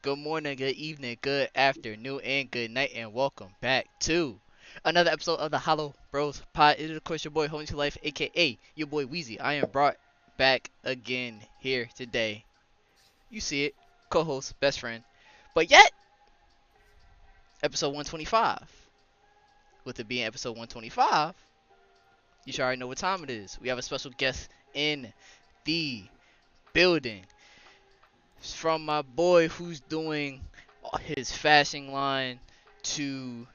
good morning, good evening, good afternoon, and good night, and welcome back to another episode of the Hollow Bros Pod. It is, of course, your boy, Homie to Life, aka your boy Weezy. I am brought back again here today. You see it, co host, best friend. But yet, episode 125. With it being episode 125, you should already know what time it is. We have a special guest in the building. From my boy who's doing his fashion line to,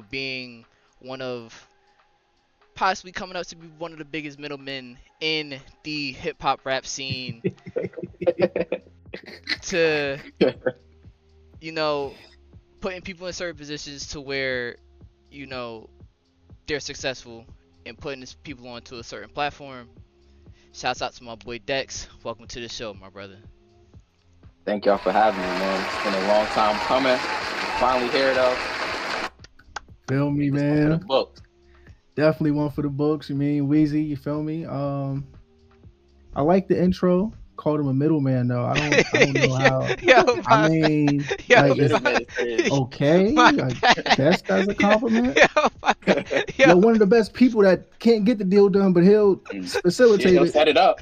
being one of possibly coming up to be one of the biggest middlemen in the hip hop rap scene to, putting people in certain positions to where, they're successful and putting people onto a certain platform. Shouts out to my boy Dex. Welcome to the show, my brother. Thank y'all for having me, man. It's been a long time coming. Finally here, though. Feel me, man. For the books. Definitely one for the books. You mean Weezy? You feel me? I like the intro. Called him a middleman, though. I don't know how. I mean, okay, I guess that's a compliment. You're one of the best people that can't get the deal done, but he'll facilitate he'll it. Set it up.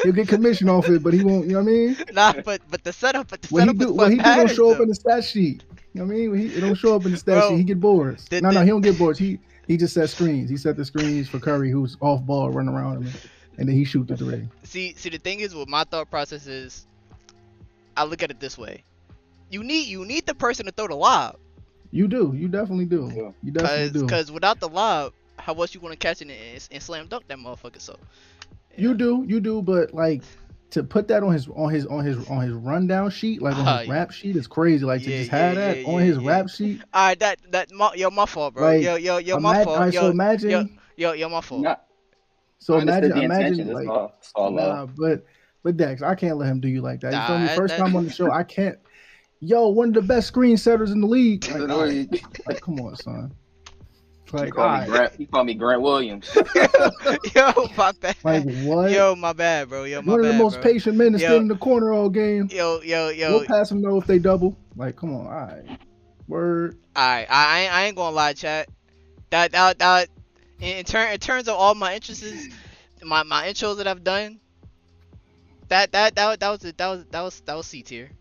He'll get commission off it, but he won't. You know what I mean? Nah, but the setup, what he don't show up in the stat sheet. You know what I mean? He don't show up in the stat sheet. He get boards. No, he don't get boards. He just set screens. He set the screens for Curry, who's off ball, running around him, and then he shoot the three. See, the thing is, what my thought process is, I look at it this way: you need the person to throw the lob. You do. You definitely do. Yeah. You definitely do. Because without the lob, how else you want to catch it and slam dunk that motherfucker? So. You do, but like to put that on his rundown sheet, like on his rap sheet, is crazy. Like to just have that on his rap sheet. All right, my fault, bro. Like, yo, my fault. Right, so imagine, my fault. So imagine, like, but Dex, I can't let him do you like that. You feel me? First time on the show, I can't. Yo, one of the best screen setters in the league. Like come on, son. Like, he called me Grant Williams. Yo, my bad. Like what? Yo, my bad, bro. Yo, my one bad, of the most bro. patient men to stand in the corner all game. Yo. We'll pass him though if they double. Like, come on, all right. Word. Alright, I ain't gonna lie, chat. That in terms of all my interests, my intros that I've done, that was C tier.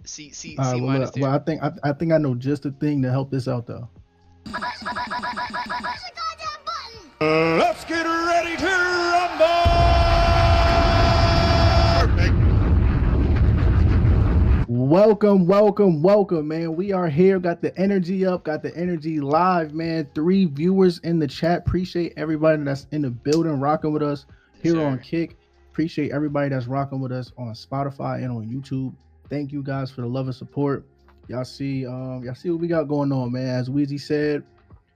C minus tier. Well, I think I know just the thing to help this out though. Let's get ready to rumble! Welcome, man. We are here. Got the energy up. Got the energy live, man. 3 viewers in the chat. Appreciate everybody that's in the building, rocking with us here on Kick. Appreciate everybody that's rocking with us on Spotify and on YouTube. Thank you guys for the love and support. Y'all see what we got going on, man. As Weezy said,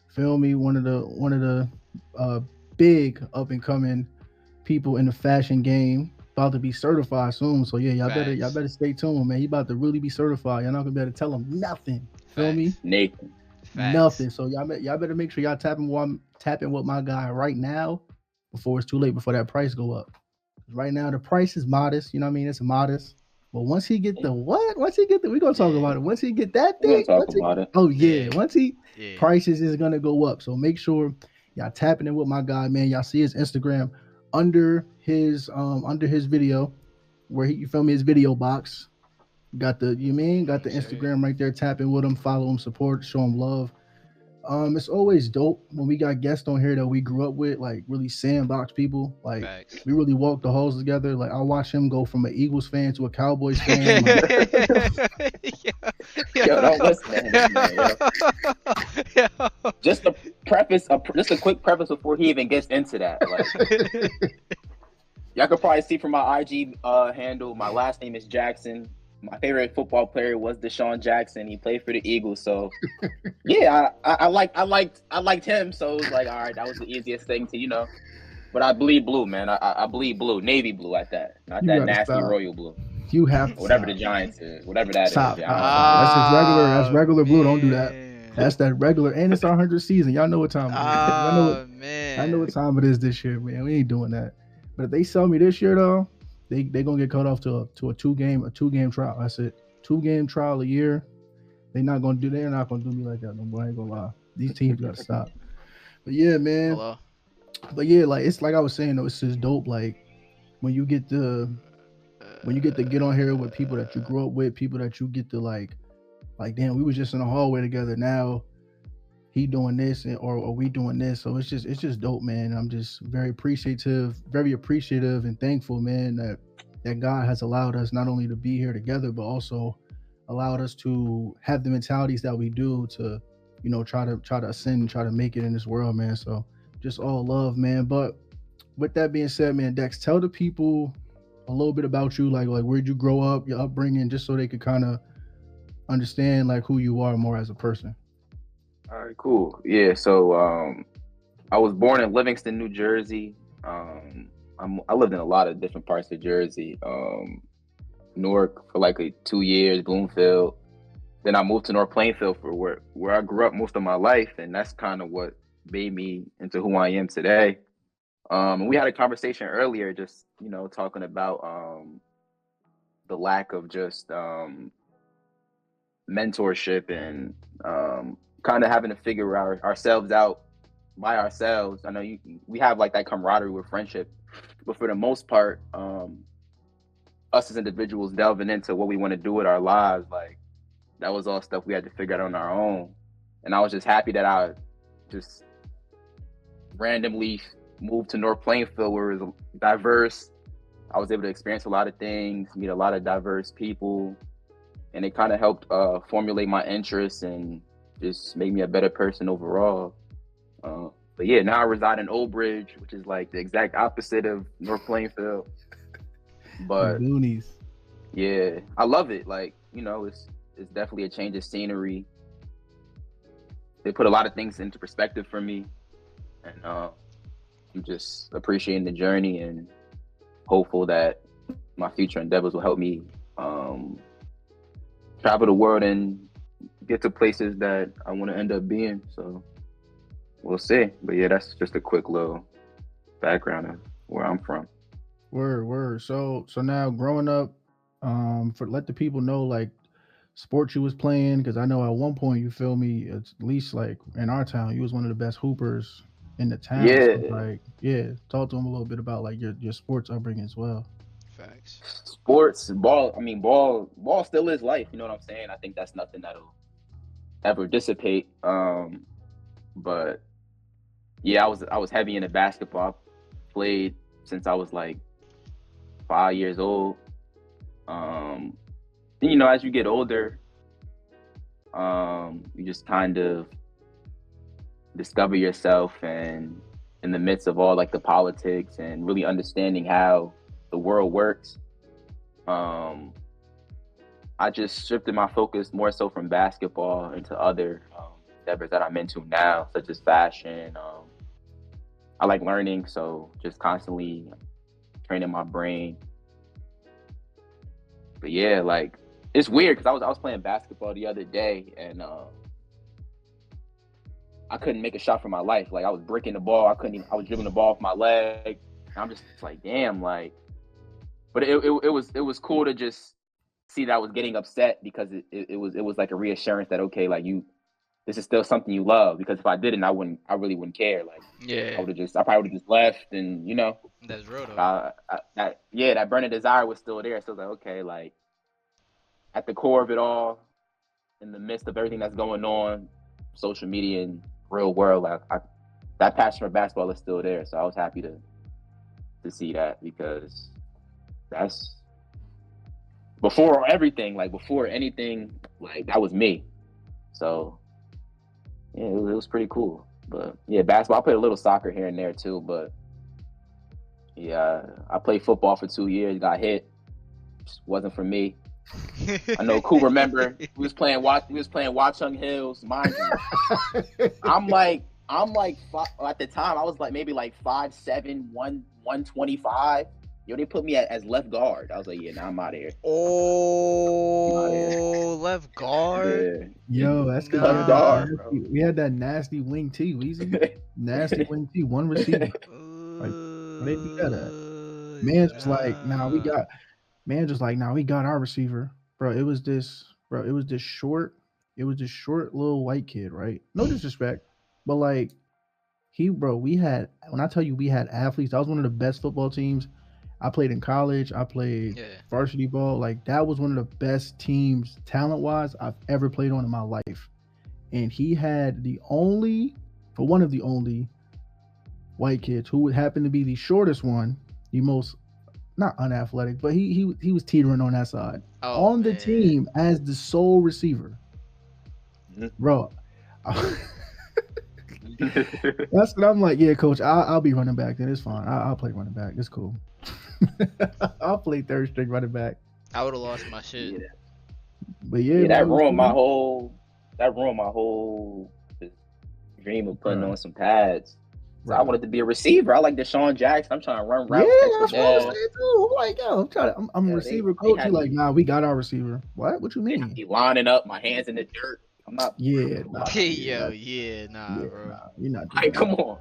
feel me, one of the big up and coming people in the fashion game, about to be certified soon. So yeah, y'all better stay tuned, man. He about to really be certified. Y'all not gonna be able to tell him nothing. Feel me? Nathan. Nothing. So y'all better make sure y'all tapping with my guy right now before it's too late, before that price go up. Right now the price is modest. You know what I mean? It's modest. But once he get the we're gonna talk about it. Once he get that thing, once he prices is gonna go up. So make sure y'all tapping in with my guy, man. Y'all see his Instagram under his video, where you feel me, his video box. Got the Instagram right there. Tap in with him, follow him, support, show him love. It's always dope when we got guests on here that we grew up with, like really sandbox people. Like we really walked the halls together. Like I watched him go from an Eagles fan to a Cowboys fan. Yo, don't listen to him, man. Just a quick preface before he even gets into that. Like, y'all could probably see from my IG handle, my last name is Jackson. My favorite football player was Deshaun Jackson. He played for the Eagles, so yeah, I liked him. So it was like, all right, that was the easiest thing to, But I bleed blue, man. I bleed blue, navy blue at that, not that nasty royal blue. You have to whatever the Giants is, whatever that stop. is. That's just regular. That's regular blue. Don't do that. That's that regular, and it's our 100th season. Y'all know what time it is. Man, I know what time it is this year, man. We ain't doing that. But if they sell me this year, though, they gonna get cut off to a two game trial. That's it. 2-game trial a year. They're not gonna do me like that no more. I ain't gonna lie. These teams gotta stop. But yeah, man. Hello. But yeah, like it's like I was saying though, it's just dope. Like when you get to get on here with people that you grew up with, people that you get to like damn, we was just in the hallway together. Now he doing this or we doing this. So it's just dope, man. I'm just very appreciative and thankful, man, that God has allowed us not only to be here together, but also allowed us to have the mentalities that we do to, try to ascend and try to make it in this world, man. So just all love, man. But with that being said, man, Dex, tell the people a little bit about you, like where'd you grow up, your upbringing, just so they could kind of understand like who you are more as a person. All right, cool. Yeah, so I was born in Livingston, New Jersey. I lived in a lot of different parts of Jersey. Newark for like 2 years, Bloomfield. Then I moved to North Plainfield for where I grew up most of my life, and that's kind of what made me into who I am today. And we had a conversation earlier, just talking about the lack of just mentorship and kind of having to figure ourselves out by ourselves. I know we have like that camaraderie with friendship, but for the most part, us as individuals delving into what we want to do with our lives, like that was all stuff we had to figure out on our own. And I was just happy that I just randomly moved to North Plainfield, where it was diverse. I was able to experience a lot of things, meet a lot of diverse people, and it kind of helped formulate my interests and just make me a better person overall. But yeah, now I reside in Old Bridge, which is like the exact opposite of North Plainfield. But yeah, I love it. Like, it's definitely a change of scenery. They put a lot of things into perspective for me, and I'm just appreciating the journey and hopeful that my future endeavors will help me travel the world and get to places that I want to end up being. So we'll see. But yeah, that's just a quick little background of where I'm from. Word. So now growing up, let the people know like sports you was playing, because I know at one point, you feel me, at least like in our town, you was one of the best hoopers in the town. Yeah. So like, yeah, talk to them a little bit about like your sports upbringing as well. Facts. Sports, ball. I mean, ball still is life. You know what I'm saying? I think that's nothing that'll ever dissipate. But yeah, I was heavy into basketball. I played since I was like 5 years old. As you get older, you just kind of discover yourself, and in the midst of all like the politics and really understanding how the world works, I just shifted my focus more so from basketball into other endeavors that I'm into now, such as fashion. I like learning, so just constantly training my brain. But yeah, like it's weird because I was playing basketball the other day, and I couldn't make a shot for my life. Like I was breaking the ball, I was dribbling the ball with my leg. And I'm just like, damn, like. But it was cool to just see that I was getting upset, because it was like a reassurance that, okay, like this is still something you love. Because if I didn't, I really wouldn't care. Like, Yeah. I probably would have just left, and That's real though. that burning desire was still there. So I was like, okay, like at the core of it all, in the midst of everything that's going on, social media and real world, like that passion for basketball is still there. So I was happy to see that, because that's before everything, like before anything, like that was me. So yeah, it was pretty cool. But yeah, basketball, I played a little soccer here and there too, but yeah, I played football for 2 years, got hit. Just wasn't for me. I know Cool remember we was playing Watchung Hills, mind you. I'm like at the time I was like maybe like 5'7", 125. Yo, they put me as left guard. I was like, yeah, nah, I'm out of here. Left guard. Yeah. Yo, that's because left guard, we had that nasty wing T, Weezy. Nasty wing T, one receiver. Like, where they do that at? man's was like, nah, we got our receiver, bro. It was this short, little white kid, right? No disrespect, but like we had, when I tell you we had athletes, that was one of the best football teams. I played in college. I played Yeah. varsity ball. Like that was one of the best teams, talent wise, I've ever played on in my life. And he had one of the only white kids who would happen to be the shortest one, the most not unathletic, but he was teetering on that side on the team as the sole receiver, bro. That's what I'm like. Yeah, coach, I'll be running back. Then it's fine. I'll play running back. It's cool. I'll play third string running back. I would have lost my shit. Yeah. But yeah, that ruined my whole dream of putting on some pads. So I wanted to be a receiver. I like Deshaun Jackson. I'm trying to run routes. Yeah, that's what I'm saying too. I'm like, yo, I'm a receiver coach. He's like, nah, we got our receiver. What you mean? He lining up, my hands in the dirt. I'm not. Yeah, bro. You're not. Hey, come on.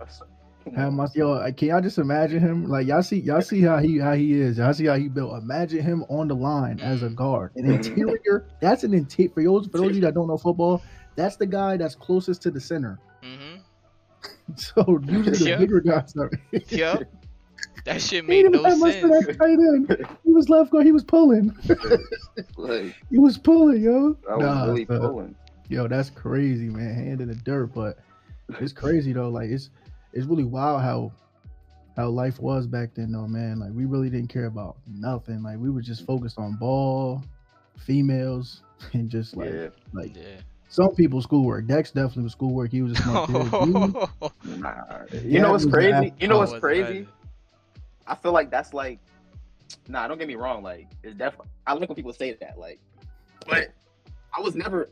Can y'all just imagine him? Like y'all see how he is. Y'all see how he built. Imagine him on the line as a guard. An interior. That's an interior. For those of you that don't know football, that's the guy that's closest to the center. So usually the bigger guys are. That shit made no sense. He was left guard. He was pulling. He was pulling, yo. I was really pulling. Yo, that's crazy, man. Hand in the dirt, but it's crazy though. Like it's really wild how life was back then, though, man. Like we really didn't care about nothing. Like we were just focused on ball, females, and just some people's schoolwork. Dex definitely was schoolwork. He was a smart kid. You know what's crazy? Crazy? I feel like that's like, don't get me wrong. Like it's definitely. I like when people say that. Like, but I was never.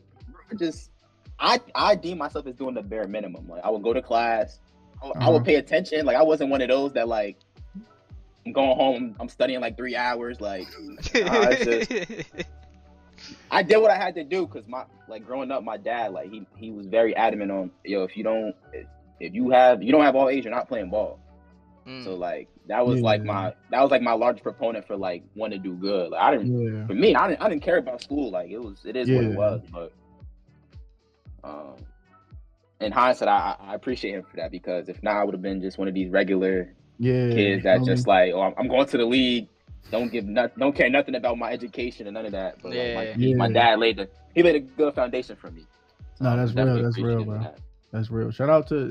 I deem myself as doing the bare minimum. Like I would go to class. I would pay attention. Like I wasn't one of those that like I'm going home. I'm studying like 3 hours. Like I did what I had to do because growing up, my dad he was very adamant on if you don't have all A's, you're not playing ball. So like that was my largest proponent for like wanting to do good. Like I didn't care about school. Like it is what it was. But in hindsight, I appreciate him for that because if not, I would have been just one of these regular kids that just like, I'm going to the league. Don't care nothing about my education and none of that. But my dad laid a good foundation for me. So no, that's real. That's real, bro. That's real.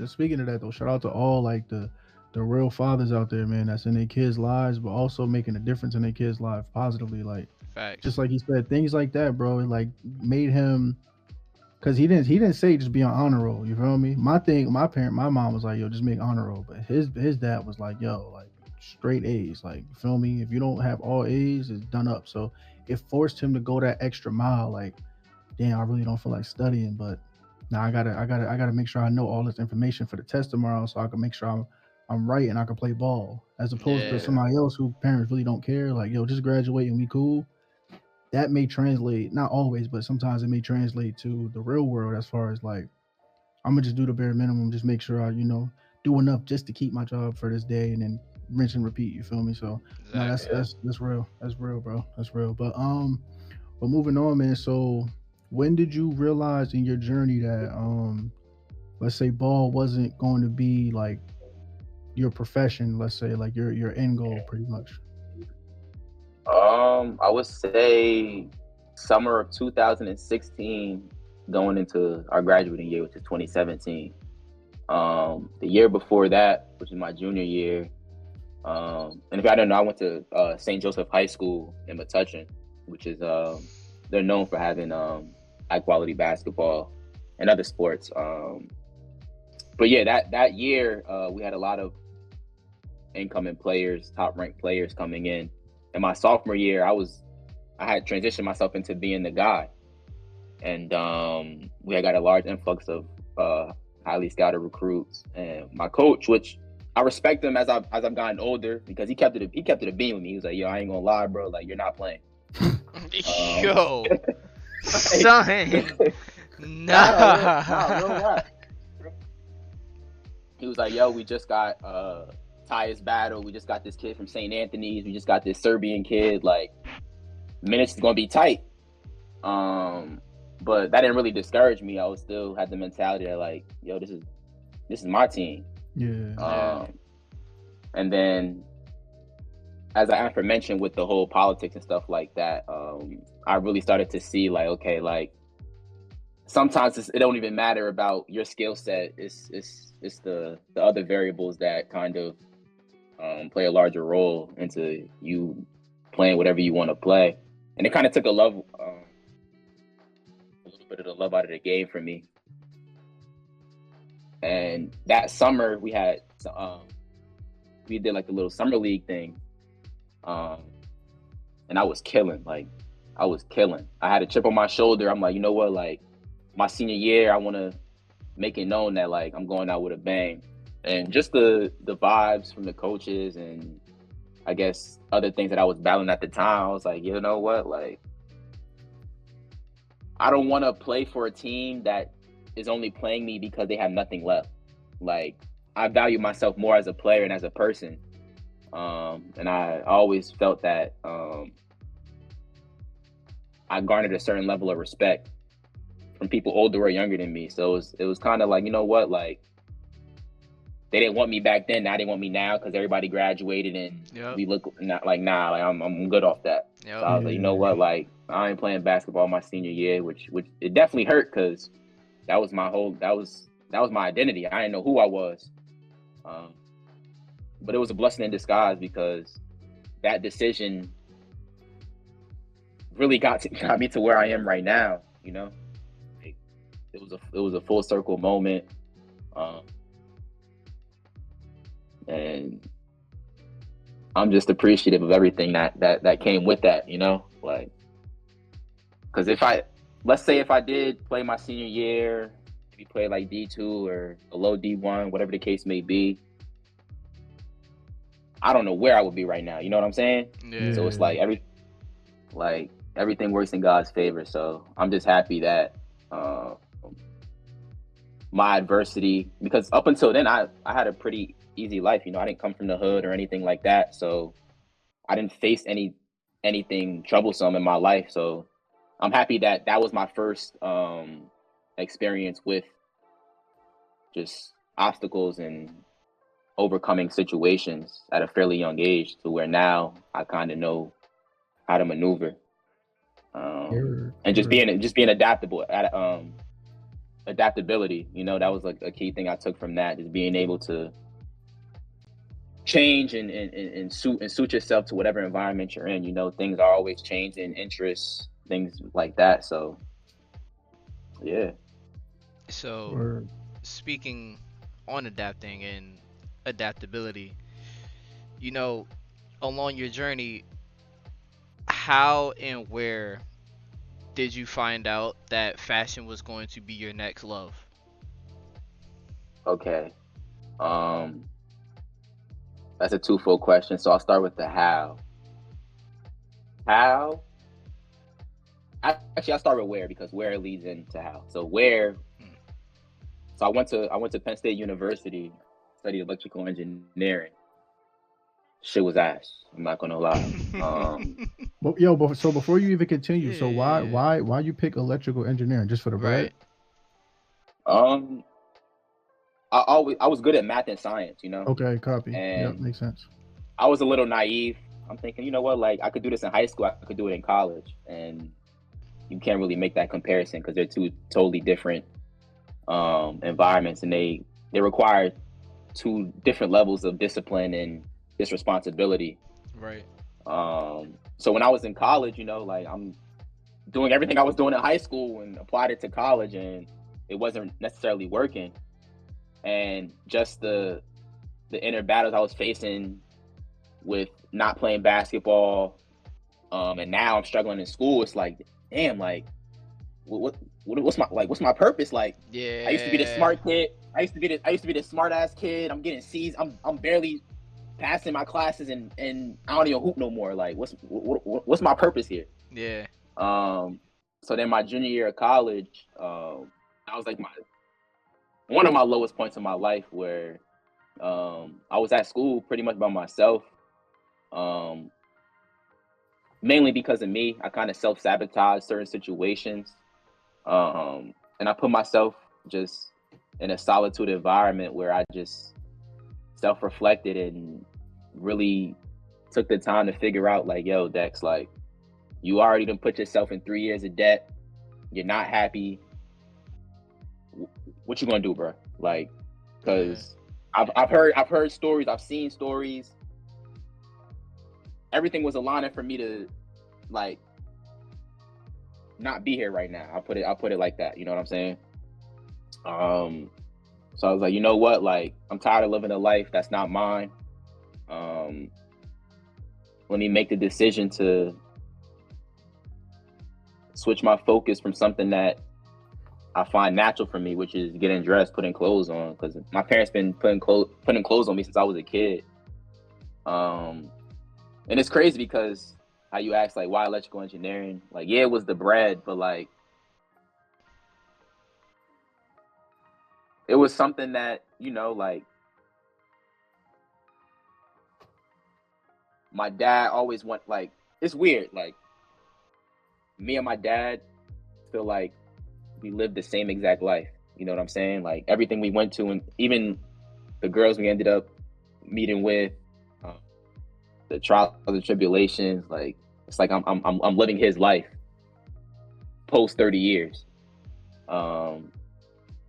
Speaking of that though, shout out to all like the real fathers out there, man. That's in their kids' lives, but also making a difference in their kids' life positively. Like, facts. Just like he said, things like that, bro. It like made him. Cause he didn't say just be on honor roll. You feel me? My mom was like, yo, just make honor roll. But his dad was like, yo, like straight A's. Like, you feel me? If you don't have all A's, it's done up. So it forced him to go that extra mile. Like, damn, I really don't feel like studying, but now I gotta make sure I know all this information for the test tomorrow, so I can make sure I'm right and I can play ball. As opposed to somebody else who parents really don't care. Like, yo, just graduate and we cool. That may translate, not always, but sometimes it may translate to the real world as far as like, I'm gonna just do the bare minimum, just make sure I, do enough just to keep my job for this day and then rinse and repeat, you feel me? So that's real. That's real, bro. That's real. But moving on, man. So when did you realize in your journey that let's say ball wasn't going to be like your profession, let's say like your end goal pretty much? I would say summer of 2016 going into our graduating year, which is 2017. The year before that, which is my junior year, and if y'all don't know, I went to St. Joseph High School in Metuchen, which is they're known for having high quality basketball and other sports. But yeah, that year we had a lot of incoming players, top ranked players coming in. In my sophomore year, I had transitioned myself into being the guy, and we had got a large influx of highly scouted recruits. And my coach, which I respect him as I've gotten older, because he kept it a beam with me. He was like, "Yo, I ain't gonna lie, bro. Like, you're not playing." Yo, son, nah. He was like, "Yo, we just got Tyus Battle. We just got this kid from St. Anthony's. We just got this Serbian kid. Like, minutes is gonna be tight. But that didn't really discourage me. I was still had the mentality that like, yo, this is my team. Yeah. And then, as I aforementioned with the whole politics and stuff like that, I really started to see like, okay, like sometimes it don't even matter about your skill set. It's the other variables that kind of play a larger role into you playing whatever you want to play. And it kind of took a little bit of the love out of the game for me. And that summer we had we did like the little summer league thing, and I was killing. I had a chip on my shoulder. I'm like, you know what, like my senior year, I want to make it known that like I'm going out with a bang. And just the vibes from the coaches and I guess other things that I was battling at the time, I was like, you know what, like I don't want to play for a team that is only playing me because they have nothing left. Like, I value myself more as a player and as a person. And I always felt that I garnered a certain level of respect from people older or younger than me. So it was kind of like, you know what, like, they didn't want me back then. Now they want me now because everybody graduated and we look like, nah, like I'm good off that. Yep. So I was like, you know what, like I ain't playing basketball my senior year, which it definitely hurt because that was my identity. I didn't know who I was. But it was a blessing in disguise because that decision really got me to where I am right now. You know, like, it was a full circle moment. And I'm just appreciative of everything that came with that, you know, like, because let's say if I did play my senior year, maybe play like D2 or a low D1, whatever the case may be, I don't know where I would be right now. You know what I'm saying? Yeah. So it's like everything works in God's favor. So I'm just happy that my adversity, because up until then I had a pretty easy life. You know, I didn't come from the hood or anything like that, so I didn't face anything troublesome in my life. So I'm happy that was my first experience with just obstacles and overcoming situations at a fairly young age, to where now I kind of know how to maneuver, and just being adaptable. Adaptability, you know, that was like a key thing I took from that, is being able to change and suit yourself to whatever environment you're in. You know, things are always changing, interests, things like that. So yeah. So speaking on adapting and adaptability, you know, along your journey, how and where did you find out that fashion was going to be your next love? Okay. That's a twofold question. So I'll start with the how. How? Actually, I'll start with where, because where leads into how. So where? So I went to Penn State University, studied electrical engineering. Shit was ass. I'm not gonna lie. So before you even continue, so why you pick electrical engineering, just for the bread? Right. I was good at math and science, you know. Okay, copy. And yep, makes sense. I was a little naive. I'm thinking, you know what, like I could do this in high school, I could do it in college, and you can't really make that comparison because they're two totally different environments, and they require two different levels of discipline and this responsibility. Right. So when I was in college, you know, like I'm doing everything I was doing in high school and applied it to college, and it wasn't necessarily working. And just the inner battles I was facing with not playing basketball, and now I'm struggling in school. It's like, damn, like what's my purpose? Like, yeah, I used to be the smart kid. I used to be the smart ass kid. I'm getting C's. I'm barely passing my classes, and I don't even hoop no more. Like, what's my purpose here? Yeah. So then my junior year of college, that was like one of my lowest points in my life, where I was at school pretty much by myself. Mainly because of me, I kind of self-sabotage certain situations. And I put myself just in a solitude environment where I just self-reflected and really took the time to figure out, like, yo, Dex, like, you already done put yourself in 3 years of debt. You're not happy. What you gonna do, bro? Like, because I've heard stories, I've seen stories. Everything was aligning for me to, like, not be here right now. I'll put it like that. You know what I'm saying? So I was like, you know what? Like, I'm tired of living a life that's not mine. Let me make the decision to switch my focus from something that I find natural for me, which is getting dressed, putting clothes on. Because my parents been putting clothes on me since I was a kid. And it's crazy because how you ask, like, why electrical engineering? Like, yeah, it was the bread, but like, it was something that, you know, like, my dad always like, it's weird. Like, me and my dad feel like we lived the same exact life. You know what I'm saying? Like, everything we went to, and even the girls we ended up meeting with, the trials and tribulations, like, it's like I'm living his life post 30 years. So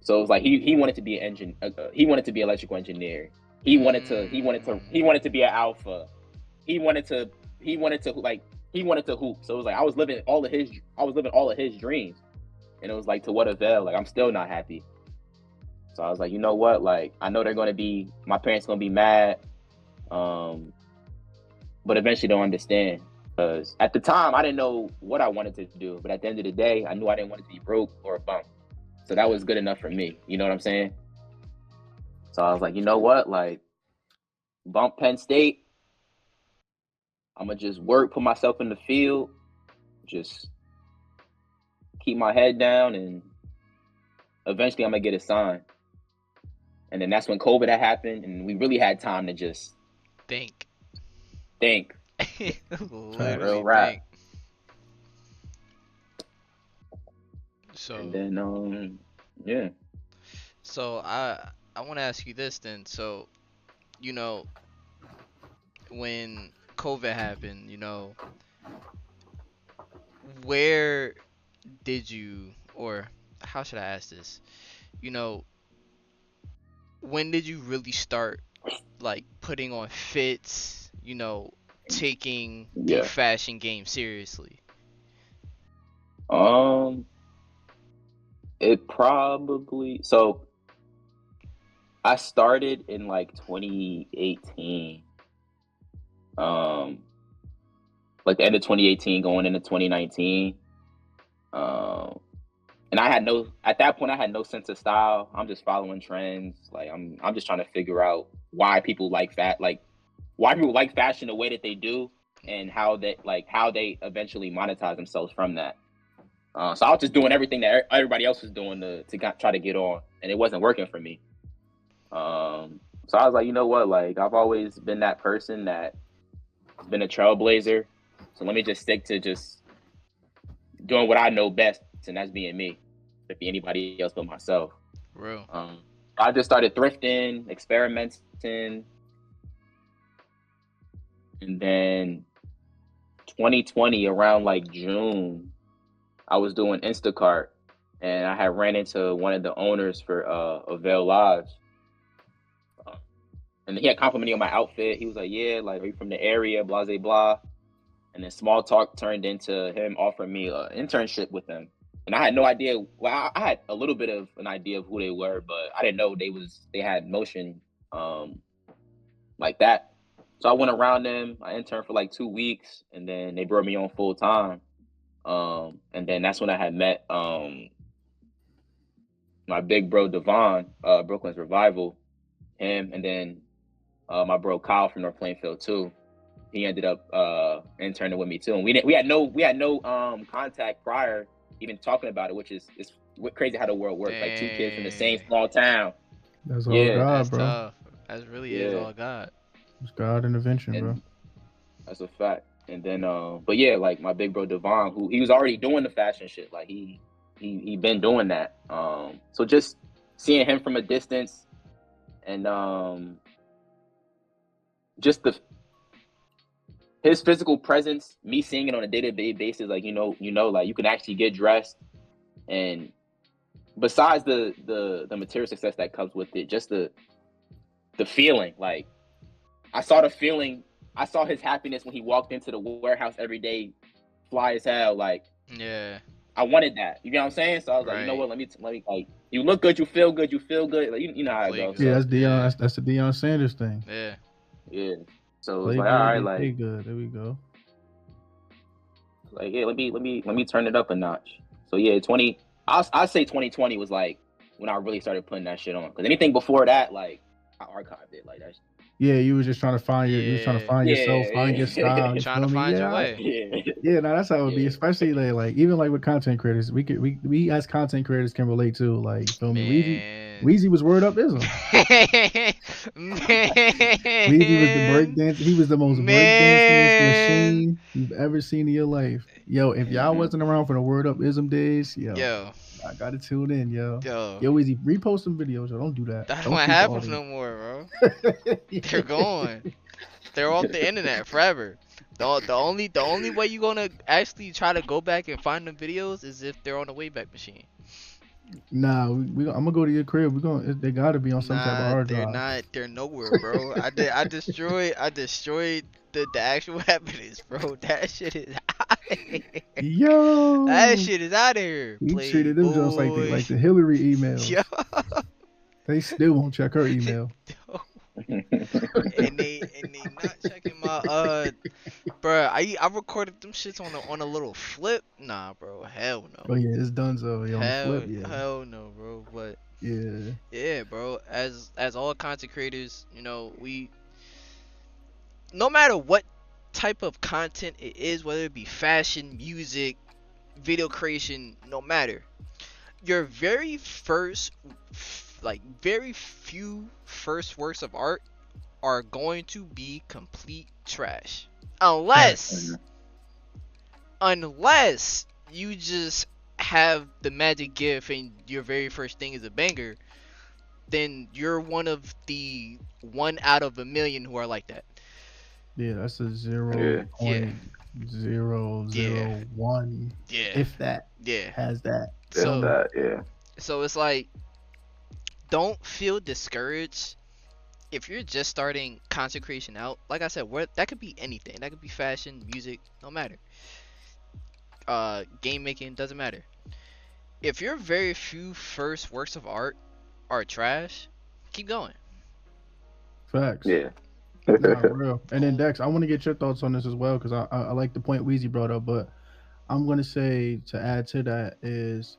it was like he wanted to be an engine. He wanted to be an electrical engineer. He wanted to be an alpha. He wanted to hoop. So it was like I was living all of his dreams, and it was like, to what avail? Like, I'm still not happy. So I was like, you know what? Like, I know my parents gonna be mad, but eventually they'll understand. Because at the time, I didn't know what I wanted to do, but at the end of the day, I knew I didn't want to be broke or a bum. So that was good enough for me. You know what I'm saying? So I was like, you know what? Like, bump Penn State. I'm going to just work, put myself in the field, just keep my head down, and eventually I'm going to get assigned. And then that's when COVID had happened, and we really had time to just think. Real rap. Think. So, and then, yeah. So I want to ask you this then. So, you know, when COVID happened, you know, where did you, or how should I ask this? You know, when did you really start, like, putting on fits, you know, taking the fashion game seriously? It probably, so I started in like 2018. Like the end of 2018 going into 2019. And at that point I had no sense of style. I'm just following trends. Like, I'm just trying to figure out why people like fashion the way that they do, and how they eventually monetize themselves from that. So I was just doing everything that everybody else was doing to try to get on, and it wasn't working for me. So I was like, you know what? Like, I've always been that person that's been a trailblazer. So let me just stick to just doing what I know best, and that's being me. If be anybody else but myself. Real. I just started thrifting, experimenting, and then 2020 around like June, I was doing Instacart, and I had ran into one of the owners for Avail Lodge. And he had complimented me on my outfit. He was like, yeah, like, are you from the area, blah, blah, blah. And then small talk turned into him offering me an internship with him. And I had no idea. Well, I had a little bit of an idea of who they were, but I didn't know they had motion like that. So I went around them. I interned for like 2 weeks, and then they brought me on full time. And then that's when I had met my big bro Devon, Brooklyn's Revival, him, and then my bro Kyle from North Plainfield too. He ended up interning with me too, and we had no contact prior even talking about it, which is crazy how the world works. Like, two kids from the same small town. That's all God, That's bro. tough. That really is all God. It's God intervention, bro. And that's a fact. And then, but yeah, like my big bro Devon, who he was already doing the fashion shit. Like he been doing that. So just seeing him from a distance, and just his physical presence, me seeing it on a day-to-day basis, like you know, like you can actually get dressed, and besides the material success that comes with it, just the feeling. Like I saw the feeling. I saw his happiness when he walked into the warehouse every day, fly as hell. Like, Yeah, I wanted that. You know what I'm saying? So I was like, you know what? Let me like. You look good, you feel good, you feel good. Like you know how it goes. Yeah, So, that's Deion. That's the Deion Sanders thing. Yeah. Yeah. So it Play was like, good, all right, they like, play good. There we go. Like, yeah, let me turn it up a notch. So yeah, I'll say 2020 was like when I really started putting that shit on. Because anything before that, like, I archived it. Like that's. Yeah, you was just trying to find you was trying to find yourself, find your style. You Trying to feel me? find your Yeah, way. yeah. No, that's how it would be. Especially like even like with content creators, we as content creators can relate to. Like, you feel me? Man. Weezy was word up ism. Man. Weezy was the breakdance. He was the most breakdancingest machine you've ever seen in your life. Yo, if y'all wasn't around for the word up ism days, yo. I gotta tune in, yo. Yo, Weezy, repost some videos. Yo, don't do that. That Don't don't keep happen the no more, bro. They're gone. They're off the internet forever. The only way you gonna actually try to go back and find them videos is if they're on the Wayback Machine. Nah, I'm gonna go to your crib. They gotta be on some type of hard They're drive. not. They're nowhere, bro. I destroyed the actual evidence, bro. That shit is out of here. Yo, That shit is out of here. he treated them just like the Hillary emails. Yo. They still won't check her email. and they not checking my bro. I recorded them shits on a little flip. Nah, bro. Hell no. Oh yeah, it's done so. Yeah, on the flip, yeah. Hell no, bro. But yeah, bro. As all content creators, you know, no matter what type of content it is, whether it be fashion, music, video creation, no matter, your very few first works of art are going to be complete trash, unless you just have the magic gift and your very first thing is a banger. Then you're one of the 1 out of a million who are like that. Yeah, that's a 0.001. Yeah. If that. Yeah. Has that. So it's like, don't feel discouraged if you're just starting content creation out. Like I said, that could be anything. That could be fashion, music, no matter. Game making, doesn't matter. If your very few first works of art are trash, keep going. Facts. Yeah. Nah, real. And then Dex, I want to get your thoughts on this as well, because I like the point Weezy brought up, but I'm gonna say to add to that is,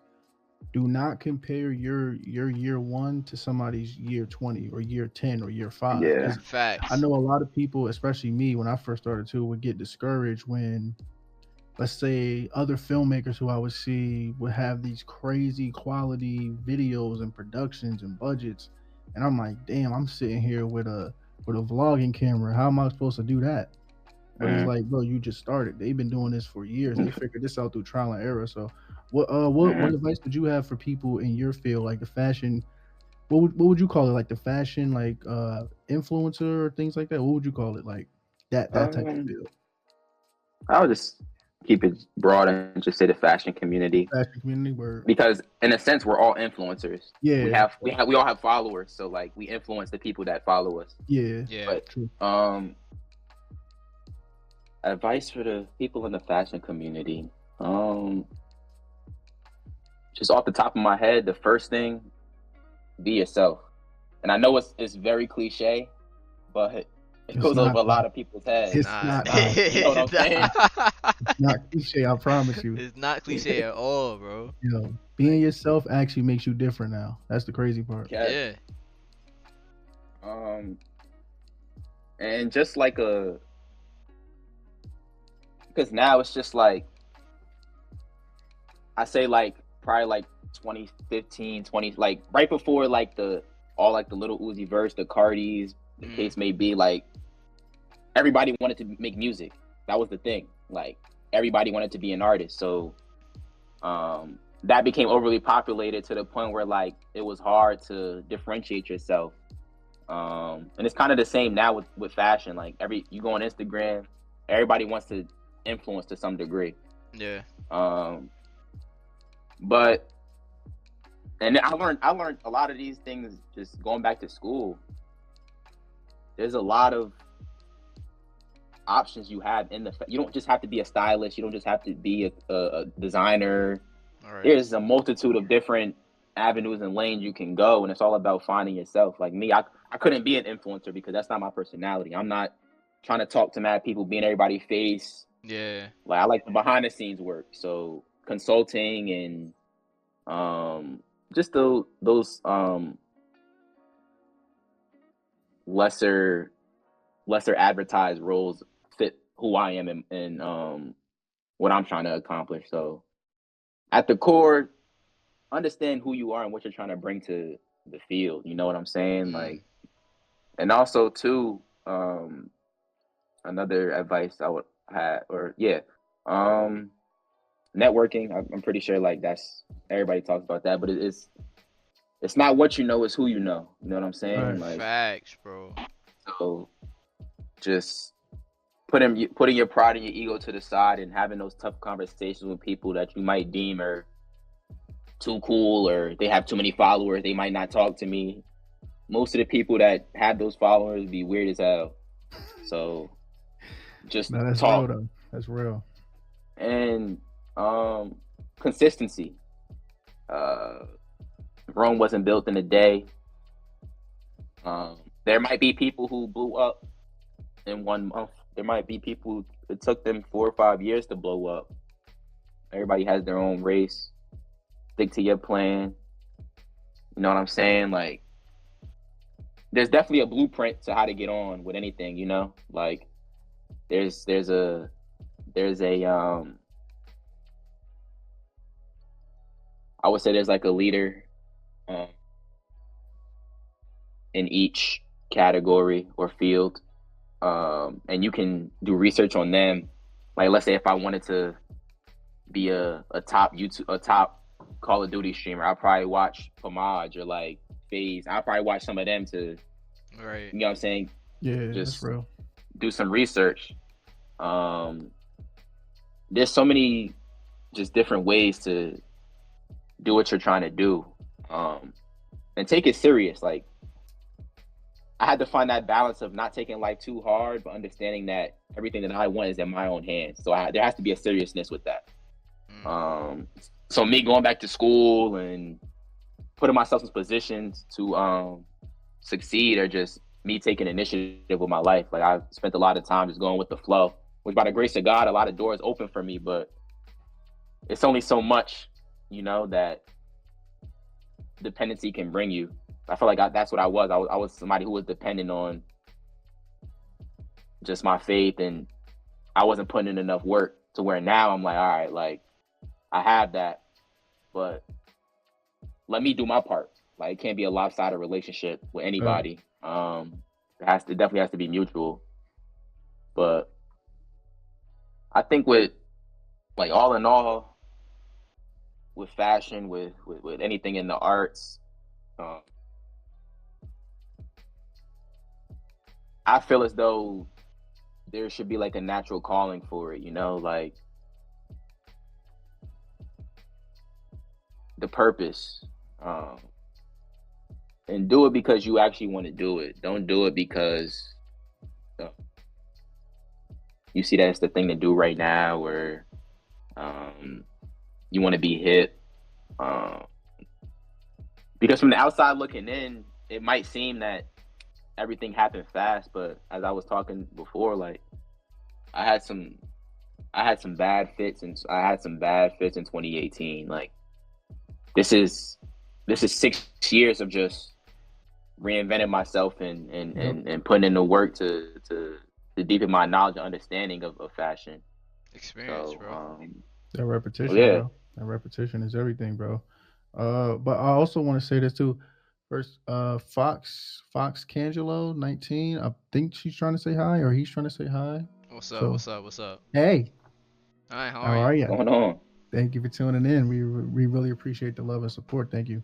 do not compare your year 1 to somebody's year 20 or year 10 or year 5. Yeah. Facts. I know a lot of people, especially me, when I first started too, would get discouraged when, let's say, other filmmakers who I would see would have these crazy quality videos and productions and budgets, and I'm like, damn, I'm sitting here with a vlogging camera. How am I supposed to do that? But it's like, bro, you just started. They've been doing this for years. They figured this out through trial and error. So, what advice would you have for people in your field, like the fashion? What would you call it? Like the fashion, like influencer or things like that. What would you call it? Like that type of field. I would just keep it broad and just say the fashion community. Fashion community, word. Because in a sense, we're all influencers. Yeah, we all have followers. So like, we influence the people that follow us. Yeah. But true. Advice for the people in the fashion community. Just off the top of my head, the first thing, be yourself. And I know it's very cliche, but it goes over a lot of people's heads. It's not. You know what I'm saying? It's not cliche, I promise you. It's not cliche at all, bro. You know, being yourself actually makes you different now. That's the crazy part. Yeah. And just like because now it's just like, I say like probably like 2015, like right before like the all like the Little Uzi Verts, the Cardis, the case may be, like everybody wanted to make music. That was the thing. Like everybody wanted to be an artist. So that became overly populated to the point where like it was hard to differentiate yourself. And it's kind of the same now with fashion. Like you go on Instagram, everybody wants to influence to some degree. Yeah. But and I learned a lot of these things just going back to school. There's a lot of options you have you don't just have to be a stylist. You don't just have to be a designer. All right. There's a multitude of different avenues and lanes you can go, and it's all about finding yourself. Like me, I couldn't be an influencer because that's not my personality. I'm not trying to talk to mad people, be in everybody's face. Yeah. Like I like the behind the scenes work. So consulting and just those lesser advertised roles fit who I am and what I'm trying to accomplish. So at the core, understand who you are and what you're trying to bring to the field. You know what I'm saying? Like, and also too, another advice I would have, networking. I'm pretty sure like that's everybody talks about that, but it's not what you know, it's who you know. You know what I'm saying? Right. Like Facts, bro. so, just putting your pride and your ego to the side and having those tough conversations with people that you might deem are too cool or they have too many followers, they might not talk to me. Most of the people that have those followers be weird as hell. So just that's talk. real though. That's real. And consistency. Rome wasn't built in a day. There might be people who blew up in 1 month. There might be people it took them 4 or 5 years to blow up. Everybody has their own race. Stick to your plan. You know what I'm saying? Like, there's definitely a blueprint to how to get on with anything. You know, like there's a I would say there's like a leader in each category or field. And you can do research on them. Like, let's say if I wanted to be a top Call of Duty streamer, I'll probably watch Pomage or like FaZe. I'll probably watch some of them to, right. You know what I'm saying? Yeah, just that's real. Do some research. There's so many just different ways to do what you're trying to do, and take it serious. Like, I had to find that balance of not taking life too hard, but understanding that everything that I want is in my own hands. So there has to be a seriousness with that. So me going back to school and putting myself in positions to succeed, or just me taking initiative with my life. Like, I spent a lot of time just going with the flow, which by the grace of God, a lot of doors open for me, but it's only so much, you know, that dependency can bring you. I feel like that's what I was. I was somebody who was dependent on just my faith, and I wasn't putting in enough work to where now I'm like, all right, like, I have that, but let me do my part. Like, it can't be a lopsided relationship with anybody. It definitely has to be mutual. But I think with, like, all in all, with fashion, with anything in the arts, I feel as though there should be like a natural calling for it, you know, like the purpose, and do it because you actually want to do it. Don't do it because you see that's the thing to do right now, or you want to be hip. Because from the outside looking in, it might seem that everything happened fast, but as I was talking before, like, I had some bad fits, and I had some bad fits in 2018. Like, this is 6 years of just reinventing myself and putting in the work to deepen my knowledge and understanding of fashion. Experience, So, bro. That repetition, yeah. bro. That repetition is everything, bro. But I also want to say this too. First, Fox Cangelo 19. I think she's trying to say hi, or he's trying to say hi. What's up? So, What's up? What's up? hey, All right, how how are you? are What's you? going on? Thank you for tuning in. We really appreciate the love and support. Thank you.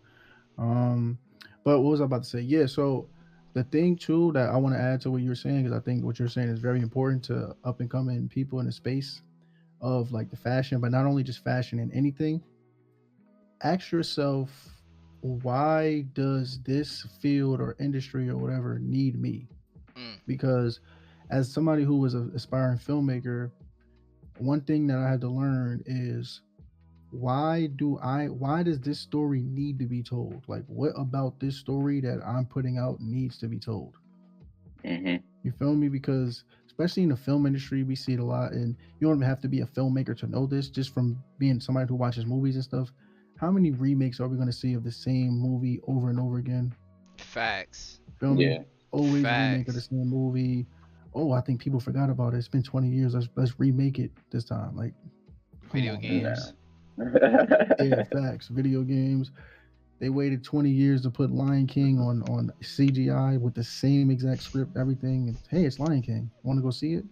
Um, but what was I about to say? Yeah. So the thing too that I want to add to what you're saying, because I think what you're saying is very important to up and coming people in the space of like the fashion, but not only just fashion and anything. Ask yourself, why does this field or industry or whatever need me? Mm, Because as somebody who was an aspiring filmmaker, one thing that I had to learn is, why does this story need to be told? Like, what about this story that I'm putting out needs to be told? Hmm. You feel me? Because especially in the film industry, we see it a lot, and you don't even have to be a filmmaker to know this. Just from being somebody who watches movies and stuff, how many remakes are we going to see of the same movie over and over again? facts. Feel me? Yeah. Always a remake of the Facts. same movie. Oh, I think people forgot about it. It's been 20 years. Let's remake it this time. Like, come Video on, man. games. Nah. Yeah, facts. Video games. They waited 20 years to put Lion King on CGI with the same exact script, everything. And hey, it's Lion King. Want to go see it?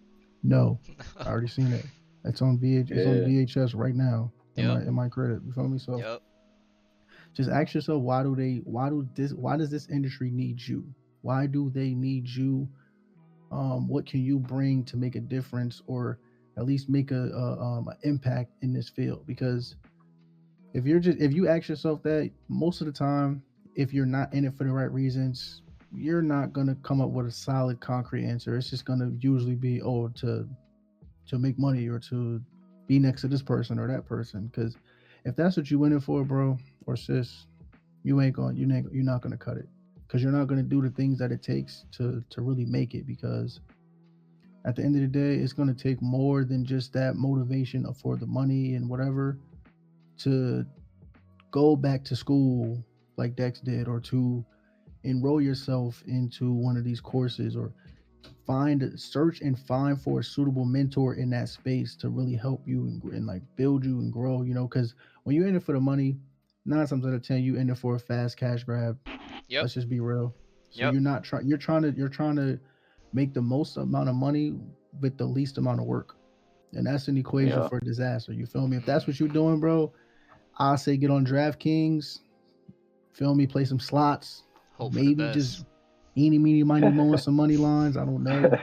No, I already seen it. It's on It's on Yeah. VHS right now. Yep. In my credit. You feel me? So Yep. just ask yourself, why does this industry need you? Why do they need you? What can you bring to make a difference, or at least make an impact in this field? Because if you ask yourself that, most of the time, if you're not in it for the right reasons, you're not gonna come up with a solid concrete answer. It's just gonna usually be, oh, to make money, or to be next to this person or that person. Because if that's what you went in for, bro or sis, you're not gonna cut it. Because you're not gonna do the things that it takes to really make it. Because at the end of the day, it's gonna take more than just that motivation for the money and whatever, to go back to school like Dex did, or to enroll yourself into one of these courses, or search and find for a suitable mentor in that space to really help you and like build you and grow. Because when you're in it for the money, 9 times out of 10 you in it for a fast cash grab. Yep. Let's just be real. So Yep. you're not trying. You're trying to make the most amount of money with the least amount of work, and that's an equation Yeah. for disaster. You feel me? If that's what you're Mm-hmm. doing, bro, I say get on DraftKings. Feel me? Play some slots. Hope for the Maybe just best. eeny, meeny, miny, mowing some money lines. I don't know.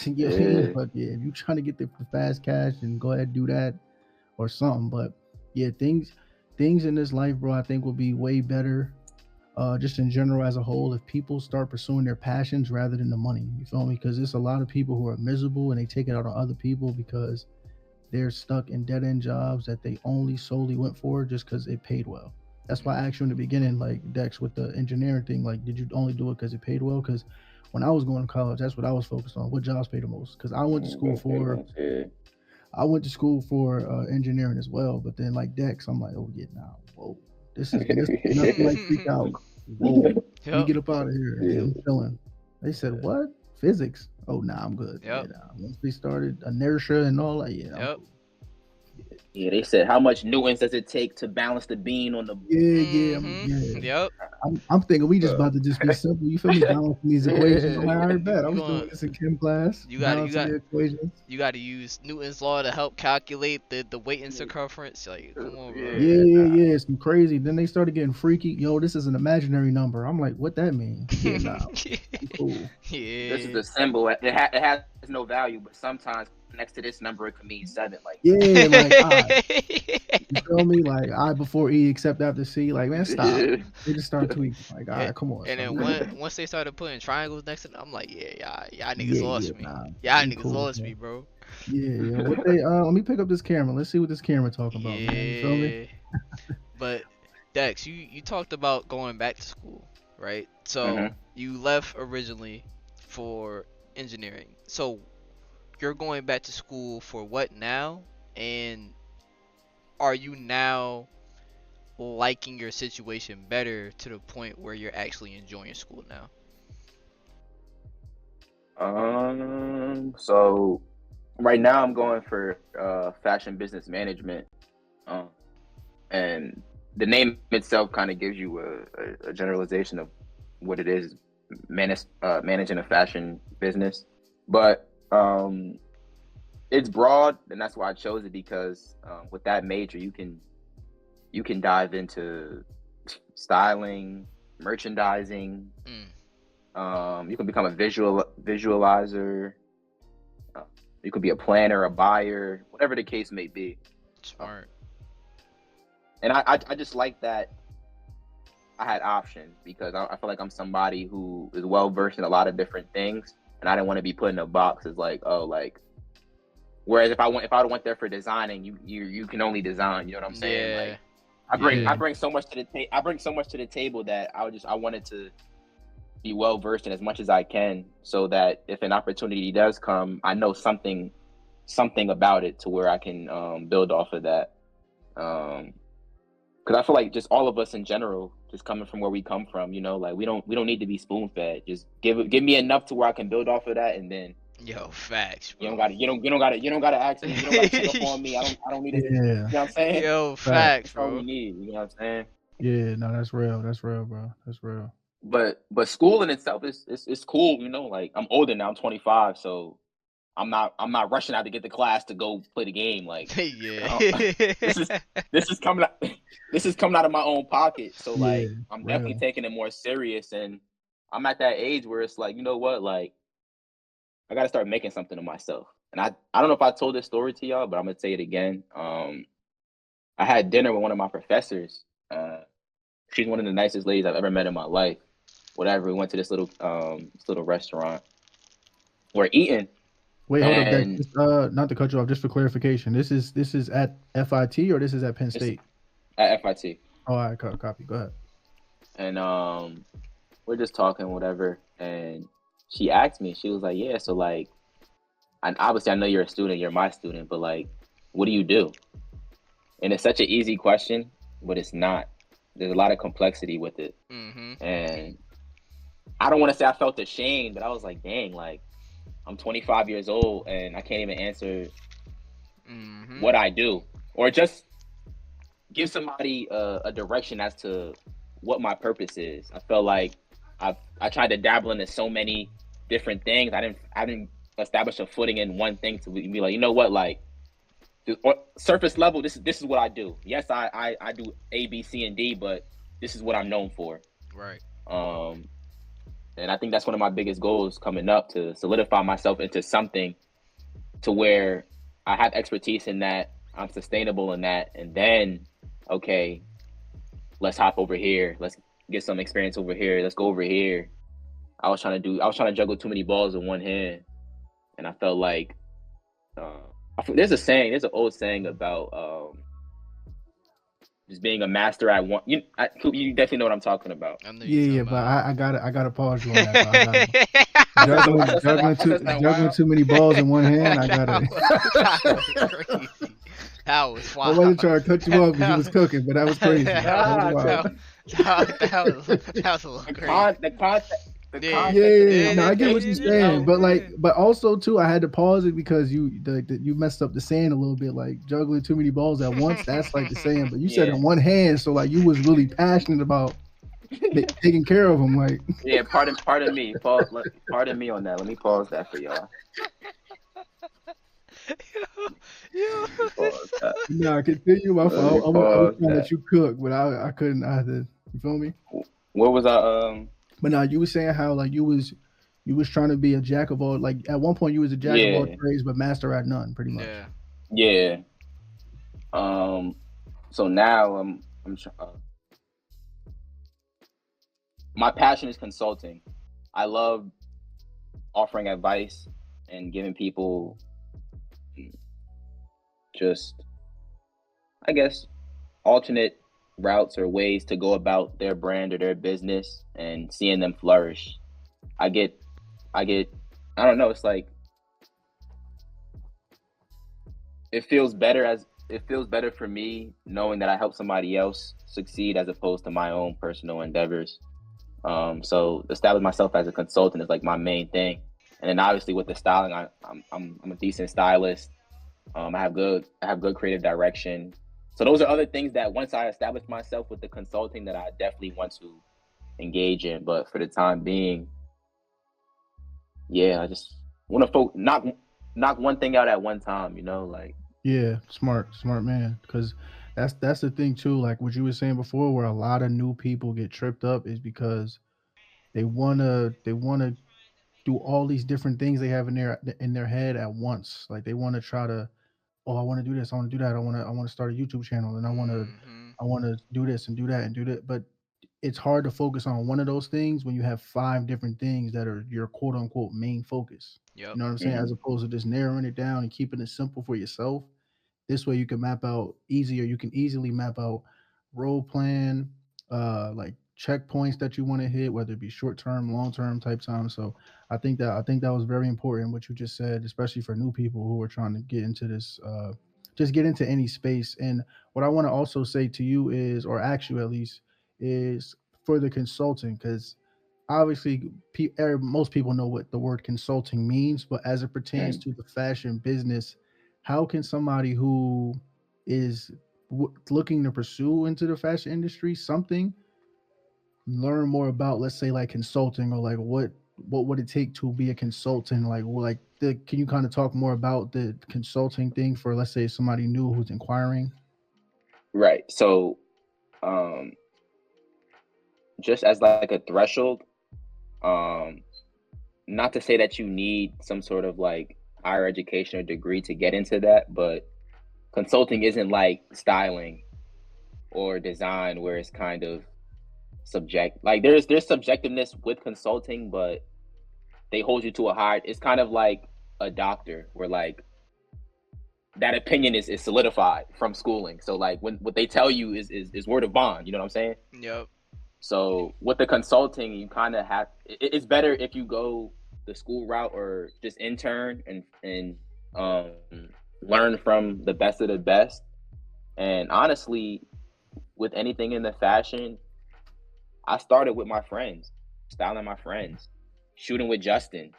You know what I mean? Yeah. But yeah, if you're trying to get the fast cash, and go ahead and do that or something. But yeah, things in this life, bro, I think will be way better. Just in general as a whole, if people start pursuing their passions rather than the money. You feel me? Because there's a lot of people who are miserable, and they take it out on other people because they're stuck in dead end jobs that they only solely went for just because it paid well. That's why I asked you in the beginning, like Dex, with the engineering thing, like, did you only do it because it paid well? Because when I was going to college, that's what I was focused on. What jobs pay the most? Because Yeah. I went to school for engineering as well. But then like Dex, I'm like, oh yeah, nah, whoa, this is nothing like freak out. Whoa, let me Yep. get up out of here. Yeah, Yeah. I'm chilling. They said what? Physics? Oh nah, I'm good. Yeah, Yep. nah. Once we started inertia and all that, yeah, I'm Yep. cool. Yeah, they said how much newtons does it take to balance the beam on the Mm-hmm. Yeah. Yep. I'm thinking we just bro. about to just be simple. You feel me? Balancing these equations. I'm like, all right, bet. I You was doing gonna this in chem class, you got balancing the equations. you got to use Newton's law to help calculate the weight and circumference. Like, come on, bro. Yeah, Yeah, nah. Some crazy. Then they started getting freaky. Yo, this is an imaginary number. I'm like, what that mean? Yeah, nah, I'm cool. This is Yeah. the symbol. It has no value, but sometimes next to this number it could mean 7. Like, Yeah, like, you feel me? Like, I before E, except after C. Like, man, stop. yeah. They just start tweaking. Like, all Yeah. right, come on, And son. then once they started putting triangles next to it, I'm like, yeah, y'all niggas Yeah, lost me. nah, Y'all we niggas cool, lost bro. me, bro. Yeah. What they let me pick up this camera. Let's see what this camera talking about, man. You feel me? Yeah. But Dex, you talked about going back to school, right? So Mhm. you left originally for engineering. So you're going back to school for what now? And are you now liking your situation better to the point where you're actually enjoying school now? So right now I'm going for fashion business management, and the name itself kind of gives you a generalization of what it is, managing a fashion business. But it's broad, and that's why I chose it, because with that major, you can dive into styling, merchandising. You can become a visualizer. You could be a planner, a buyer, whatever the case may be. Smart. And I just like that I had options, because I feel like I'm somebody who is well versed in a lot of different things, and I didn't want to be put in a box as like, oh, like. Whereas if I went there for designing, you can only design. You know what I'm saying? Yeah. Like I bring so much to the table that I wanted to be well versed in as much as I can, so that if an opportunity does come, I know something about it to where I can build off of that. Because I feel like just all of us in general, just coming from where we come from, you know, like we don't need to be spoon fed. Just give me enough to where I can build off of that, and then Yo, facts, bro. you don't gotta ask me. You don't gotta check up on me. I don't need to. Yeah. You know what I'm saying? Yo, facts, That's all bro. we need. You know what I'm saying? Yeah, no, that's real. That's real, bro. That's real. But school in itself is cool. You know, like I'm older now. I'm 25, so I'm not rushing out to get to class to go play the game. Like, Yeah. this is coming out of my own pocket. So like, Yeah, I'm definitely real. taking it more serious, and I'm at that age where it's like, you know what, like, I got to start making something of myself. And I don't know if I told this story to y'all, but I'm gonna say it again. I had dinner with one of my professors. She's one of the nicest ladies I've ever met in my life. Whatever, we went to this little restaurant. We're eating. Wait, hold up, Dex. And Just, not to cut you off, just for clarification. This is at FIT or this is at Penn State? at FIT. Oh, all right, copy. Go ahead. And we're just talking, whatever. And she asked me, she was like, yeah, so like, and obviously I know you're a student, you're my student, but like, what do you do? And it's such an easy question, but it's not. There's a lot of complexity with it. Mm-hmm. And I don't want to say I felt ashamed, but I was like, dang, like, I'm 25 years old and I can't even answer what I do, or just give somebody a direction as to what my purpose is. I felt like I tried to dabble into so many different things. I didn't establish a footing in one thing to be like, you know what, like, surface level, this is what I do. Yes, I do A, B, C, and D, but this is what I'm known for. Right. And I think that's one of my biggest goals coming up, to solidify myself into something to where I have expertise in that, I'm sustainable in that, and then, okay, let's hop over here. Let's get some experience over here. Let's go over here. I was trying to juggle too many balls in one hand, and I felt like there's an old saying about just being a master at one. You definitely know what I'm talking about. I know Yeah, but I gotta pause you on that. Juggling too many balls in one hand. I gotta. That was I wild. wasn't trying to cut you off because you was cooking, but that was crazy. That was wild. That was a little crazy. The concept. Yeah, no, I get what you're saying, but also too, I had to pause it because you messed up the saying a little bit, like juggling too many balls at once. That's like the saying, but you said in one hand, so like you was really passionate about taking care of them, like. Yeah, pardon me. Pardon me on that. Let me pause that for y'all. Nah, continue. My fault. I was trying to let you cook, but I couldn't. I had to. You feel me? What was I? But now you were saying how like you was trying to be a jack of all. Like at one point you was a jack of all trades, but master at none, pretty much. Yeah. So now I'm my passion is consulting. I love offering advice and giving people just, I guess, alternate routes or ways to go about their brand or their business and seeing them flourish. I don't know, it's like it feels better for me knowing that I help somebody else succeed as opposed to my own personal endeavors. So establish myself as a consultant is like my main thing. And then obviously with the styling, I'm a decent stylist. I have good creative direction. So those are other things that once I establish myself with the consulting that I definitely want to engage in. But for the time being, yeah, I just want to knock one thing out at one time, you know, like. Yeah, smart man. Because that's the thing too. Like what you were saying before, where a lot of new people get tripped up is because they wanna do all these different things they have in their head at once. Like they want to try to, oh, I want to do this, I want to do that, I want to start a YouTube channel, and I want to Mm-hmm. I want to do this and do that and do that. But it's hard to focus on one of those things when you have five different things that are your quote unquote main focus. Yep. You know what I'm saying? As Mhm. opposed to just narrowing it down and keeping it simple for yourself. This way you can map out easier. You can easily map out role plan, like checkpoints that you want to hit, whether it be short term, long term type time. So I think that was very important what you just said, especially for new people who are trying to get into this, just get into any space. And what I want to also say to you is, or ask you at least, is for the consulting, because obviously most people know what the word consulting means, but as it pertains Mm. to the fashion business, how can somebody who is looking to pursue into the fashion industry something learn more about, let's say, like consulting, or like what would it take to be a consultant? Like, can you kind of talk more about the consulting thing for, let's say, somebody new who's inquiring? Right. So, um, just as like a threshold, um, not to say that you need some sort of like higher education or degree to get into that, but consulting isn't like styling or design where it's kind of subject. Like there's subjectiveness with consulting, but they hold you to a high. It's kind of like a doctor where like that opinion is solidified from schooling. So like when what they tell you is word of bond. You know what I'm saying? Yep. So with the consulting, you kind of have. It's better if you go the school route or just intern and um, learn from the best of the best. And honestly, with anything in the fashion, I started with my friends, styling my friends, shooting with Justin.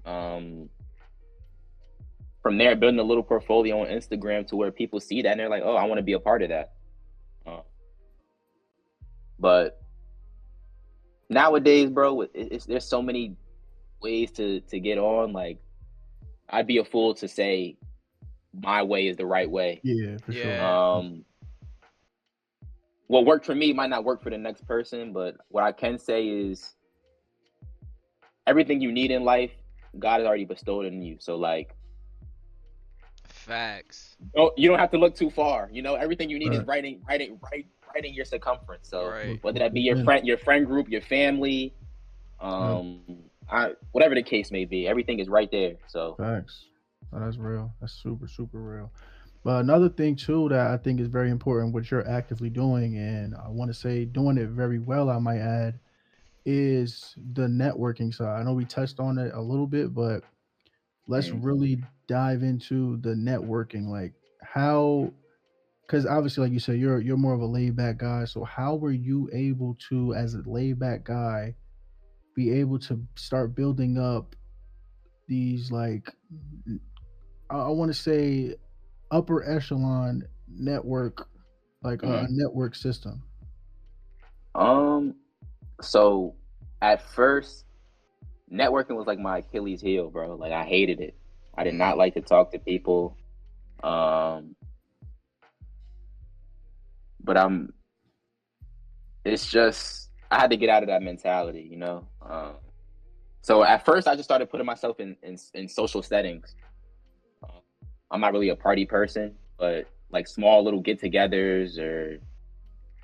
Um, from there, building a little portfolio on Instagram to where people see that and they're like, "Oh, I want to be a part of that." Uh, but nowadays, bro, there's so many ways to get on. Like, I'd be a fool to say my way is the right way. Yeah, for sure. Yeah. Um, what worked for me might not work for the next person, but what I can say is everything you need in life, God has already bestowed in you. So like, Facts. you don't have to look too far. You know, everything you need is Right. right in your circumference. So Right. whether that be Within. your friend group, your family, Yep. whatever the case may be, everything is right there. So Facts. Oh, that's real. That's super, super real. But another thing too that I think is very important, what you're actively doing, and I want to say doing it very well, I might add, is the networking side. I know we touched on it a little bit, but let's mm, really dive into the networking. Like how, because obviously, like you said, you're more of a laid back guy. So how were you able to, as a laid back guy, be able to start building up these, like, I want to say, upper echelon network, like a mm. network system? um, so at first, networking was like my Achilles heel, bro. Like I hated it. I did not Mm. like to talk to people. Um, but it's just I had to get out of that mentality, you know. So at first, I just started putting myself in social settings. Uh, I'm not really a party person, but like small little get-togethers or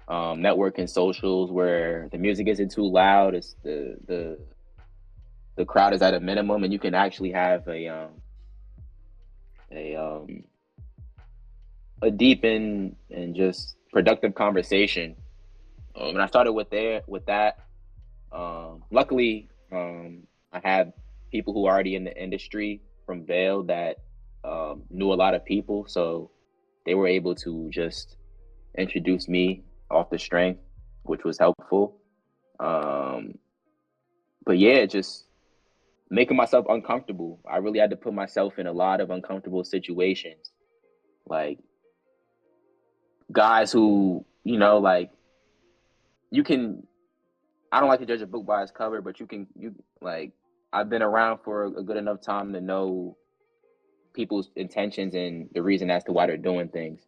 networking socials where the music isn't too loud. It's the crowd is at a minimum, and you can actually have a a deep and just productive conversation. And I started with that. Luckily, I had people who are already in the industry from Vail that knew a lot of people, so they were able to just introduce me off the strength, which was helpful. Um, but yeah, just making myself uncomfortable. I really had to put myself in a lot of uncomfortable situations, like guys who, you know, like you can I don't like to judge a book by its cover, but I've been around for a good enough time to know people's intentions and the reason as to why they're doing things.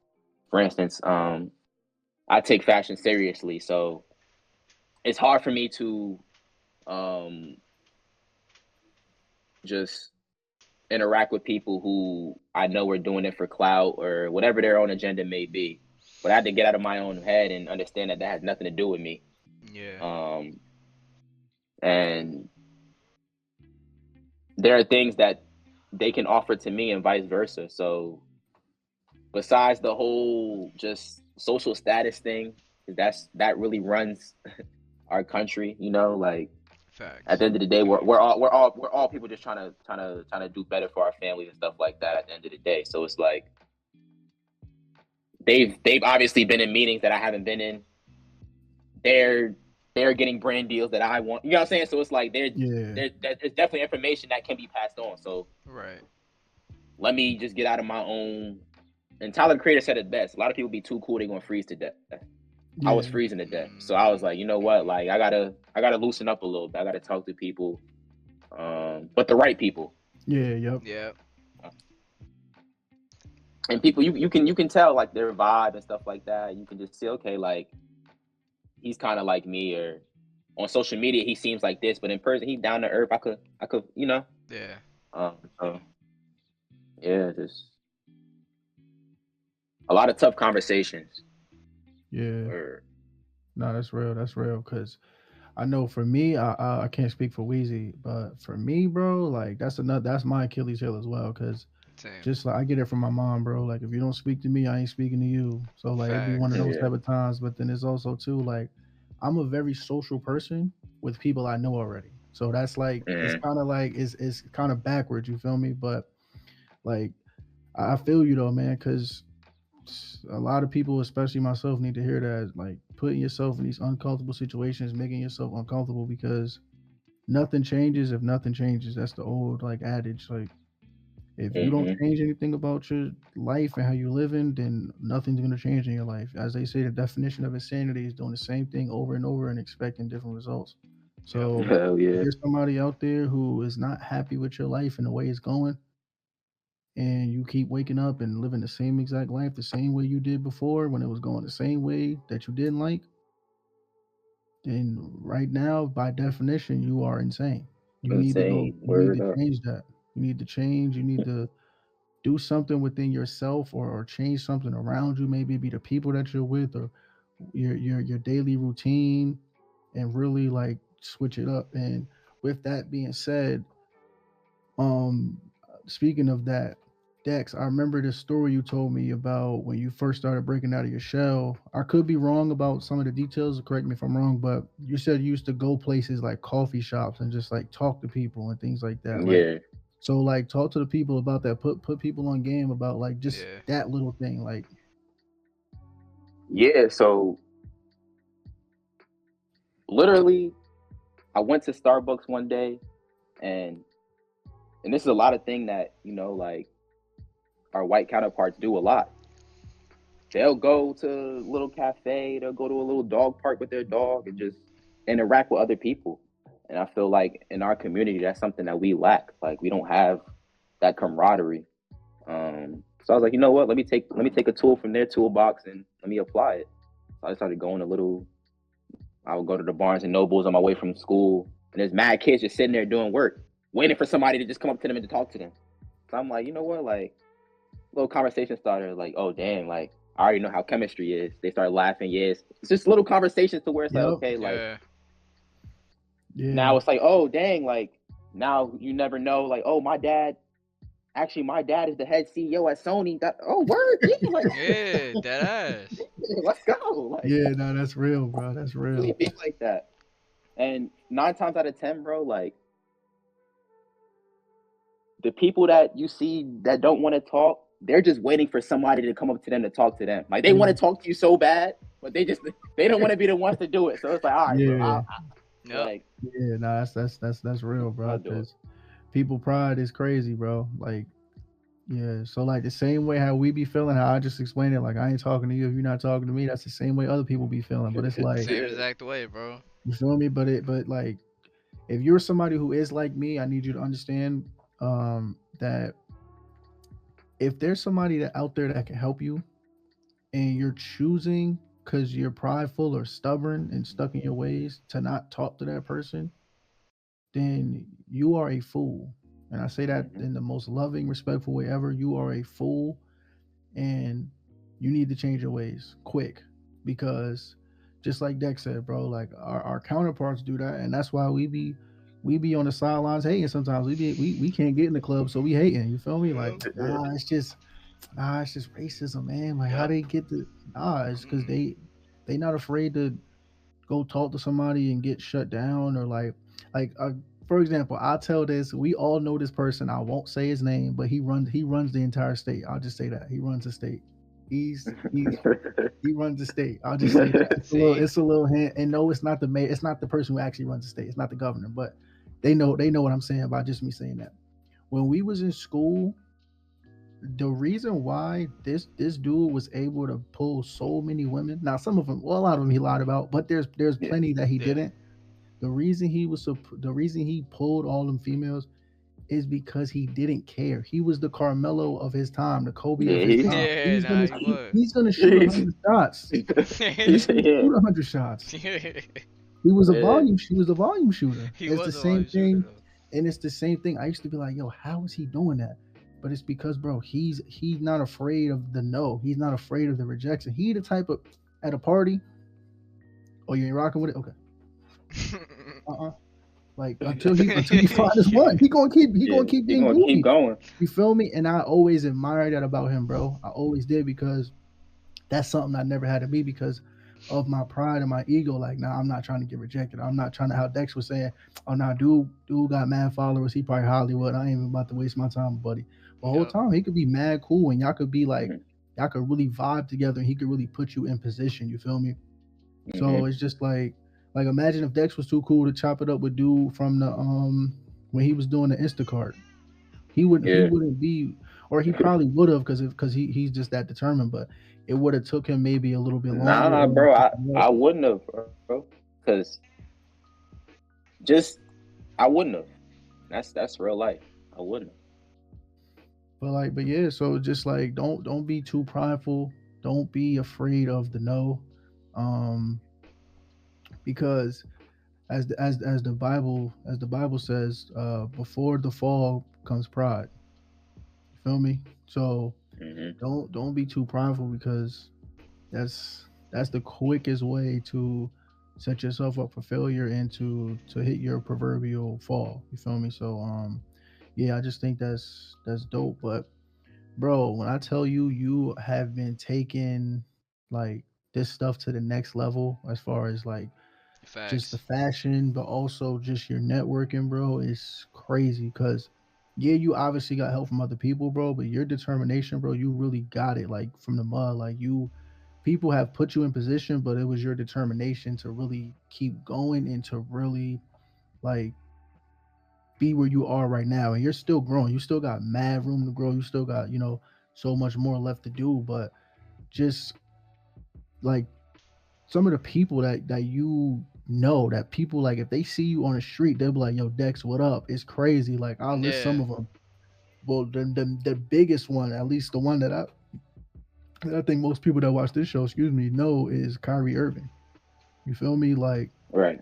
For instance, I take fashion seriously, so it's hard for me to just interact with people who I know are doing it for clout or whatever their own agenda may be. But I had to get out of my own head and understand that has nothing to do with me. Yeah. And there are things that they can offer to me and vice versa. So besides the whole just social status thing, that really runs our country, you know, like Facts. at the end of the day, we're all people just trying to do better for our families and stuff like that at the end of the day. So it's like they've obviously been in meetings that I haven't been in. They're getting brand deals that I want. You know what I'm saying? So it's like there's definitely information that can be passed on. So Right. let me just get out of my own. And Tyler the Creator said it best. A lot of people be too cool, they're gonna freeze to death. I was freezing to death. So I was like, you know what? Like I gotta loosen up a little bit. I gotta talk to people. But the right people. Yeah. And people you can tell like their vibe and stuff like that. You can just see, okay, like he's kind of like me, or on social media he seems like this, but in person he's down to earth. I could, you know. Yeah. So yeah, just a lot of tough conversations. Yeah. No, that's real. That's real. Cause I know for me, I can't speak for Wheezy, but for me, bro, like that's my Achilles heel as well. Cause Same. just like I get it from my mom, bro. Like if you don't speak to me, I ain't speaking to you. So like it'd be one of those type of times. But then it's also too like I'm a very social person with people I know already. So that's like it's kind of like it's kind of backwards. You feel me? But like I feel you though, man. Cause a lot of people, especially myself, need to hear that. Like putting yourself in these uncomfortable situations, making yourself uncomfortable because nothing changes if nothing changes. That's the old like adage. Like if you don't change anything about your life and how you're living, then nothing's gonna change in your life. As they say, the definition of insanity is doing the same thing over and over and expecting different results. So if there's somebody out there who is not happy with your life and the way it's going, and you keep waking up and living the same exact life the same way you did before when it was going the same way that you didn't like, then right now, by definition, you are insane. You need to go, you need to change that. You need to change, you need to do something within yourself or change something around you. Maybe it be the people that you're with or your daily routine and really like switch it up. And with that being said, um speaking of that, Dex, I remember this story you told me about when you first started breaking out of your shell. I could be wrong about some of the details, correct me if I'm wrong, but you said you used to go places like coffee shops and just like talk to people and things like that. Like so like talk to the people about that. Put people on game about like just that little thing. Like so literally I went to Starbucks one day and this is a lot of thing that, you know, like our white counterparts do a lot. They'll go to a little cafe, they'll go to a little dog park with their dog and just interact with other people. And I feel like in our community, that's something that we lack. Like we don't have that camaraderie. So I was like, you know what? Let me take a tool from their toolbox and let me apply it. So I started going I would go to the Barnes and Nobles on my way from school, and there's mad kids just sitting there doing work, waiting for somebody to just come up to them and to talk to them. So I'm like, you know what? Like, little conversation starter, like, oh damn, like I already know how chemistry is. They start laughing. Yes, it's just little conversations to where it's like, okay, like now it's like, oh dang, like now you never know, like, oh my dad is the head CEO at Sony. Oh word, yeah, like that ass. Let's go. Like, no, that's real, bro. That's real. Really be like that. And 9 times out of 10, bro, like the people that you see that don't want to talk, they're just waiting for somebody to come up to them to talk to them. Like they want to talk to you so bad, but they don't want to be the ones to do it. So it's like, all right, bro. Like, that's real, bro. Because people pride is crazy, bro. Like, so like the same way how we be feeling, how I just explained it, like I ain't talking to you if you're not talking to me. That's the same way other people be feeling. But it's like same exact way, bro. You feel me? But like, if you're somebody who is like me, I need you to understand that if there's somebody that out there that can help you, and you're choosing because you're prideful or stubborn and stuck in your ways to not talk to that person, then you are a fool. And I say that Hmm. in the most loving, respectful way ever. You are a fool, and you need to change your ways quick, because just like Dex said, bro, like our counterparts do that, and that's why we be on the sidelines hating sometimes. We can't get in the club, so we hating. You feel me? Like, Yep. it's just racism, man. Like, how Yep. they get the it's because Mm. they not afraid to go talk to somebody and get shut down, or like for example, I'll tell this. We all know this person. I won't say his name, but he runs the entire state. I'll just say that he runs the state. He runs the state. I'll just say that. See? It's a little hint. And no, it's not the mayor. It's not the person who actually runs the state. It's not the governor. But they know what I'm saying by just me saying that. When we was in school, the reason why this dude was able to pull so many women. Now, some of them, well, a lot of them he lied about, but there's Yeah. plenty that he Yeah. didn't. The reason he pulled all them females is because he didn't care. He was the Carmelo of his time, the Kobe of Yeah, his he's time. Yeah, nah, he was. He's gonna shoot a he's hundred shots. He's he's gonna yeah. shoot 100 shots. He Yeah. He was a volume shooter. It's the was a volume same shooter thing, though. and it's the same thing. I used to be like, yo, how is he doing that? But it's because, bro, he's not afraid of the no. He's not afraid of the rejection. He the type of at a party, oh, you ain't rocking with it? Okay. Uh-uh. Like until he find his one, he Yeah, gonna keep he being gonna keep goofy. going. You feel me? And I always admired that about him, bro. I always did, because that's something I never had to be because of my pride and my ego. Like, nah, I'm not trying to get rejected. I'm not trying to, how Dex was saying, oh nah, dude got mad followers. He probably Hollywood. I ain't even about to waste my time, buddy. The whole Yep. time he could be mad cool, and y'all could be like, Hmm. y'all could really vibe together, and he could really put you in position. You feel me? So Hmm. it's just like imagine if Dex was too cool to chop it up with dude from the when he was doing the Instacart. He Yeah. wouldn't be, or he probably would have, because he's just that determined. But it would have took him maybe a little bit longer. Nah, Or bro, I wouldn't have, bro, because just I wouldn't have. That's real life. I wouldn't but yeah. So just like, don't be too prideful. Don't be afraid of the no, um, because as the Bible says, before the fall comes pride. You feel me? So have. Hmm. don't be too prideful, because that's the quickest way to set yourself up for failure and to hit your proverbial fall. You feel me? So yeah, I just think that's dope. But bro, when I tell you, you have been taking like this stuff to the next level, as far as like just the Facts. fashion, but also just your networking, bro, is crazy. Cause yeah, you obviously got help from other people, bro, but your determination, bro, you really got it like from the mud. Like, people have put you in position, but it was your determination to really keep going and to really like be where you are right now. And you're still growing. You still got mad room to grow. You still got, so much more left to do. But just like some of the people that you know, that people like, if they see you on the street, they'll be like, yo, Dex, what up? It's crazy. Like, I'll list some Yeah. of them. Well, the biggest one, at least the one that I think most people that watch this show, know, is Kyrie Irving. You feel me? Like, Right.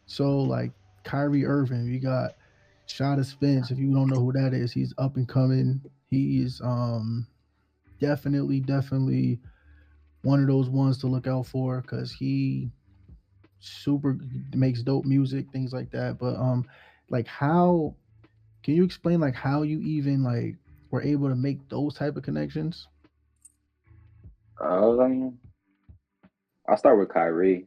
so like Kyrie Irving, you got Shada Spence. If you don't know who that is, he's up and coming. He is definitely one of those ones to look out for, because he super makes dope music, things like that. But like, how can you explain like how you even like were able to make those type of connections? Um, I'll start with Kyrie.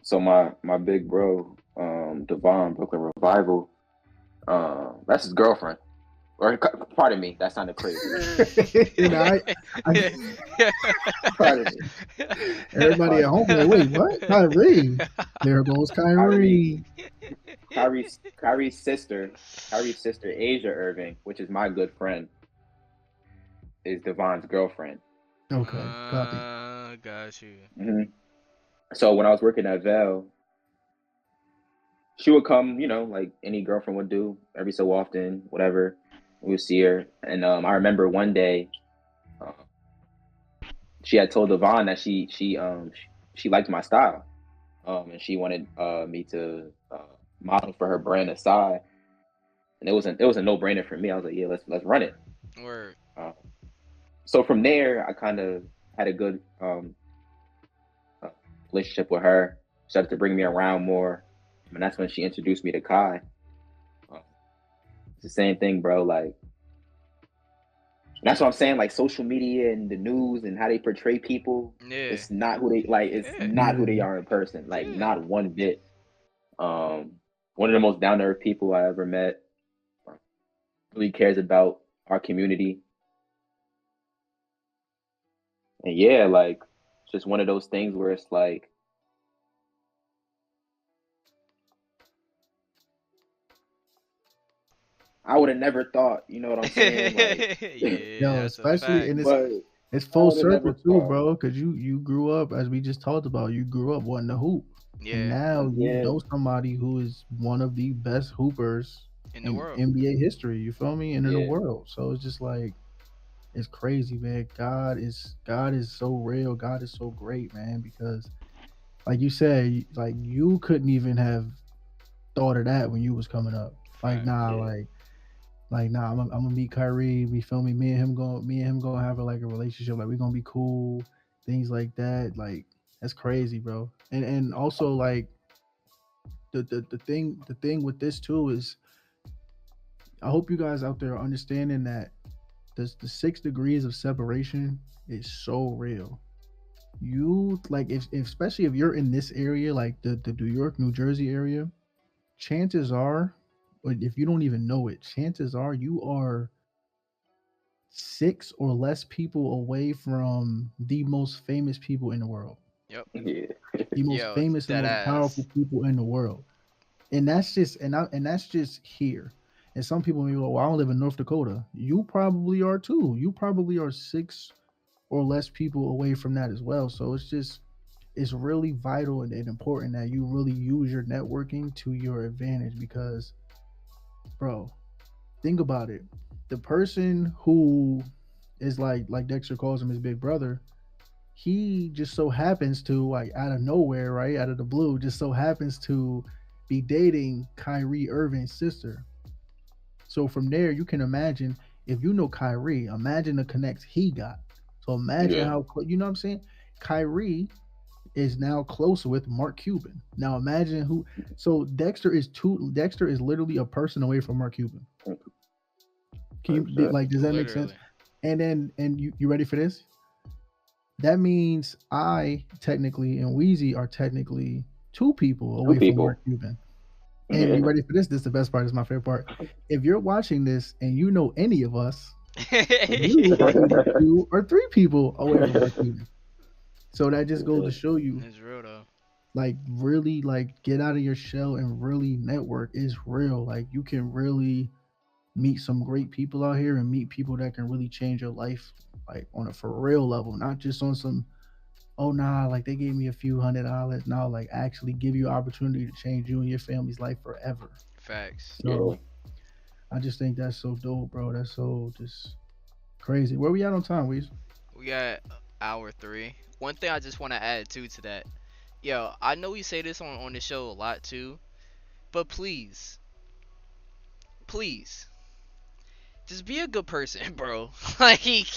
So my big bro, Devon Brooklyn Revival, that's his girlfriend. Or pardon me, that sounded crazy. You know, I Pardon me. everybody at Pardon home me. like, wait, what? Kyrie? There goes Pardon me. Kyrie. Kyrie's sister, Asia Irving, which is my good friend, is Devon's girlfriend. Okay, copy. Got you. Hmm. So when I was working at Val, she would come, like any girlfriend would do, every so often, whatever. We would see her, and I remember one day, uh, she had told Devon that she liked my style, and she wanted me to model for her brand aside, and it was a no brainer for me. I was like, yeah, let's run it. Word. Uh, so from there, I kind of had a good uh, relationship with her. She started to bring me around more, and that's when she introduced me to Kai. Uh, it's the same thing, bro. Like that's what I'm saying. Like social media and the news and how they portray people, Yeah. it's not who they like. It's Yeah. not who they Yeah. are in person. Like Yeah. not one bit. Um, One of the most down to earth people I ever met. Really cares about our community, and yeah, like it's just one of those things where it's like I would have never thought. You know what I'm saying? Like, Yeah, Yo, that's a especially fact. in this, but it's I full would have circle never too, thought. bro. Because you grew up, as we just talked about, you grew up wanting to hoop, and Yeah, now you Yeah, know somebody who is one of the best hoopers in the in world. NBA history. You feel me? And in the yeah, world. So it's just like it's crazy, man. God is so real. God is so great, man. Because like you said, like you couldn't even have thought of that when you was coming up. Like Facts. nah, yeah, like nah, I'm gonna meet Kyrie. We feel me. Me and him gonna have like a relationship. Like we're gonna be cool. Things like that. Like that's crazy, bro. And also like the thing with this too is I hope you guys out there are understanding that the 6 degrees of separation is so real. You like if especially if you're in this area, like the New York, New Jersey area, chances are, or if you don't even know it, chances are you are 6 or less people away from the most famous people in the world, Yep. yeah, the most Yo, famous and that most powerful ass. people in the world. And that's just and that's just here. And some people may go, well, I don't live in North Dakota. You probably are too. You probably are 6 or less people away from that as well. So it's really vital and important that you really use your networking to your advantage because, bro, think about it. The person who is like Dexter calls him his big brother, he just so happens to like out of nowhere, right, out of the blue, just so happens to be dating Kyrie Irving's sister. So from there, you can imagine if you know Kyrie, imagine the connects he got. So imagine yeah, how you know what I'm saying. Kyrie is now close with Mark Cuban. Now imagine who. So Dexter is two. Dexter is literally a person away from Mark Cuban. Can you 100%. like? Does that make sense? Literally. And then and you ready for this? That means I technically and Wheezy are technically 2 people Two away from Mark people. Cuban. And you Yeah. ready for this? This is the best part. This is my favorite part. If you're watching this and you know any of us, you are either 2 or 3 people away from Mark Cuban. So that just goes to show you, It's real though. like, really, like, get out of your shell and really network is real. Like, you can really meet some great people out here and meet people that can really change your life, like, on a for real level, not just on some, oh, nah, like, they gave me a few $100. No, like, actually give you opportunity to change you and your family's life forever. Facts. Yeah. So I just think that's so dope, bro. That's so just crazy. Where we at on time, Weez? We got hour 3. One thing I just want to add too to that. Yo, I know we say this on the show a lot too, but please, please, just be a good person, bro. like,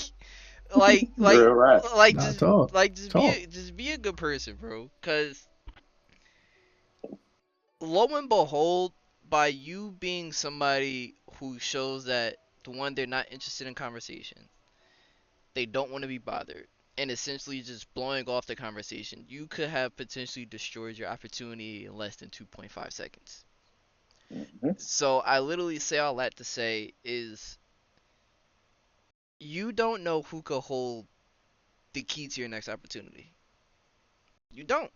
like, Real rap. like, Nah, talk. just be, Talk. just be a good person, bro. Cause lo and behold, by you being somebody who shows that the one they're not interested in conversation, they don't want to be bothered, and essentially just blowing off the conversation, you could have potentially destroyed your opportunity in less than 2.5 seconds. Mhm. So I literally say all that to say is you don't know who could hold the key to your next opportunity. You don't.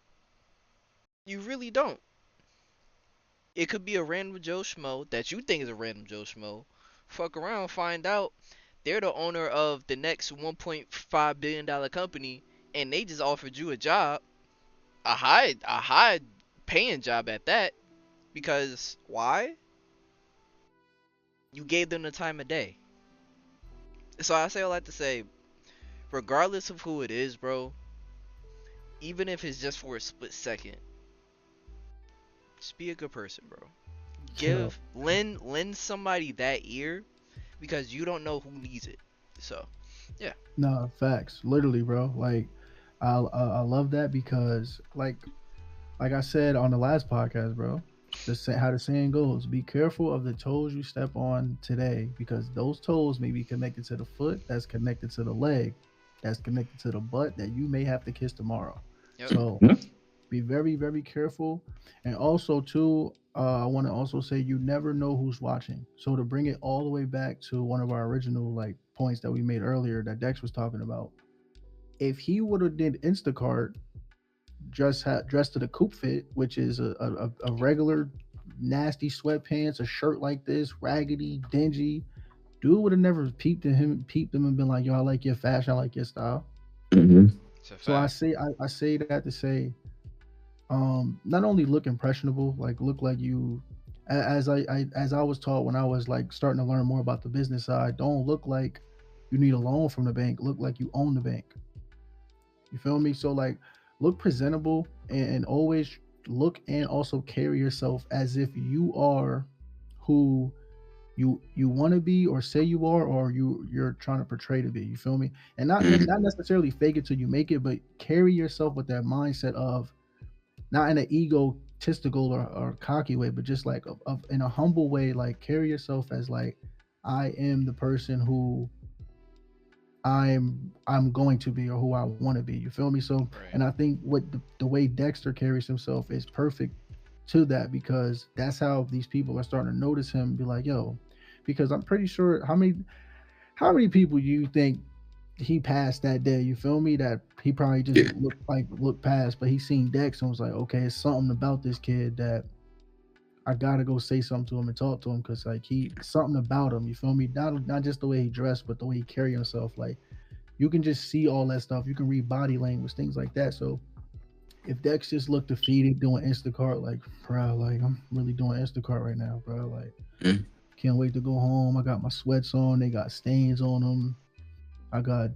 You really don't. It could be a random Joe Schmo that you think is a random Joe Schmo. Fuck around, find out they're the owner of the next $1.5 billion company and they just offered you a job a high paying job at that. Because why? You gave them the time of day. So I say all that to say, regardless of who it is, bro, even if it's just for a split second, just be a good person, bro. Chill. Lend somebody that ear because you don't know who needs it. So, yeah. No, facts. Literally, bro. Like, I love that because, like I said on the last podcast, bro. How the saying goes: be careful of the toes you step on today, because those toes may be connected to the foot, that's connected to the leg, that's connected to the butt that you may have to kiss tomorrow. Yep. So be very, very careful. And also, too, I want to also say you never know who's watching. So to bring it all the way back to one of our original like points that we made earlier that Dex was talking about, if he would have did Instacart dressed to the coupe fit, which is a regular nasty sweatpants, a shirt like this, raggedy, dingy. Dude would have never peeped him and been like, "Yo, I like your fashion, I like your style." Mm-hmm. It's a So I fact. say I say that to say, not only look impressionable, like look like you, as I was taught when I was like starting to learn more about the business side. Don't look like you need a loan from the bank. Look like you own the bank. You feel me? So like, look presentable and always look and also carry yourself as if you are who you want to be or say you are, or you're trying to portray to be. You feel me? And not necessarily fake it till you make it, but carry yourself with that mindset of not in an egotistical or cocky way, but just like of in a humble way. Like carry yourself as like, I am the person who I'm going to be, or who I want to be. You feel me? So, Right. and I think what the way Dexter carries himself is perfect to that, because that's how these people are starting to notice him and be like, yo, because I'm pretty sure how many people you think he passed that day? You feel me? That he probably just Yeah. looked past, but he seen Dex and was like, okay, it's something about this kid that I gotta go say something to him and talk to him, because like he something about him. You feel me? Not just the way he dressed, but the way he carry himself. Like you can just see all that stuff. You can read body language, things like that. So if Dex just looked defeated doing Instacart, like, bro, like I'm really doing Instacart right now, bro. Like, Mm. can't wait to go home. I got my sweats on. They got stains on them. I got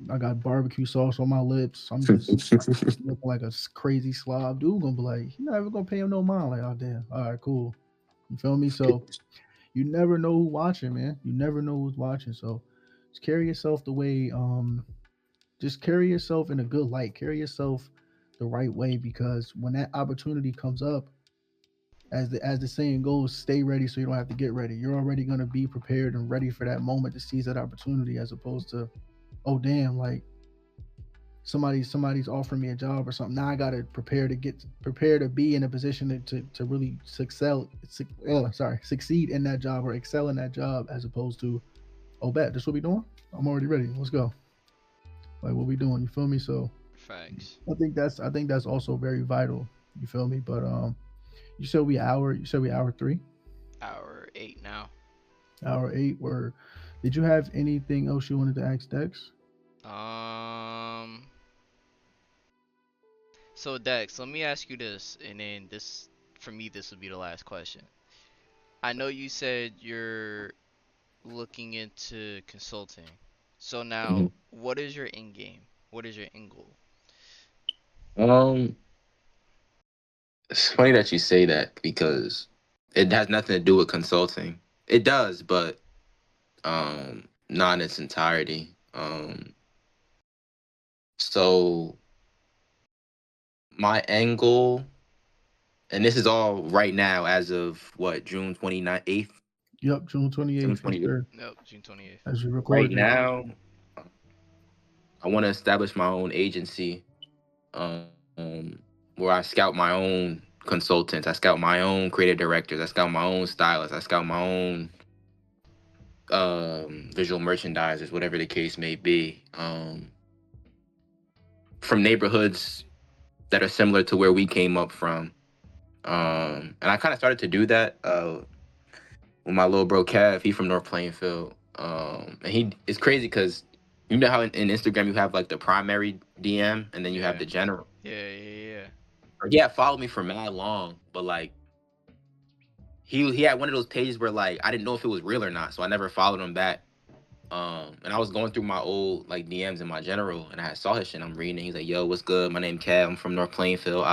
I got barbecue sauce on my lips. I'm just looking like a crazy slob. Dude gonna be like, you're not ever gonna pay him no mind. Like, oh damn. All right, cool. You feel me? So you never know who's watching, man. You never know who's watching. So just carry yourself the way just carry yourself in a good light. Carry yourself the right way, because when that opportunity comes up, as the saying goes, stay ready so you don't have to get ready. You're already gonna be prepared and ready for that moment to seize that opportunity, as opposed to, oh damn, like somebody's offering me a job or something. Now I gotta prepare to be in a position to really succeed in that job or excel in that job, as opposed to, oh bet, this what we doing? I'm already ready. Let's go. Like what we doing? You feel me? So Facts. I think that's also very vital. You feel me? But you said we hour 3, Hour 8 now. hour 8. Where did you have anything else you wanted to ask Dex? Um. So Dex, let me ask you this, and then this, for me, this would be the last question. I know you said you're looking into consulting. So now, Mhm. what is your end game? What is your end goal? Um, it's funny that you say that because it has nothing to do with consulting. It does, but not in its entirety. So my angle, and this is all right now as of what, June 29th, 8th, Yep, June June 28th. Yes, 28th. sir. Nope, June 28th. As we Right record this. now, I want to establish my own agency, um, where I scout my own consultants, I scout my own creative directors, I scout my own stylists, I scout my own visual merchandisers, whatever the case may be, from neighborhoods that are similar to where we came up from. And I kind of started to do that with my little bro Kev. He from North Plainfield. And he it's crazy because you know how in Instagram you have like the primary DM and then you have Yeah. the general. Yeah, yeah, yeah. He had followed me for mad long, but like he had one of those pages where like I didn't know if it was real or not, so I never followed him back. And I was going through my old like DMs in my general, and I saw his shit. I'm reading it. He's like, "Yo, what's good? My name Kev. I'm from North Plainfield."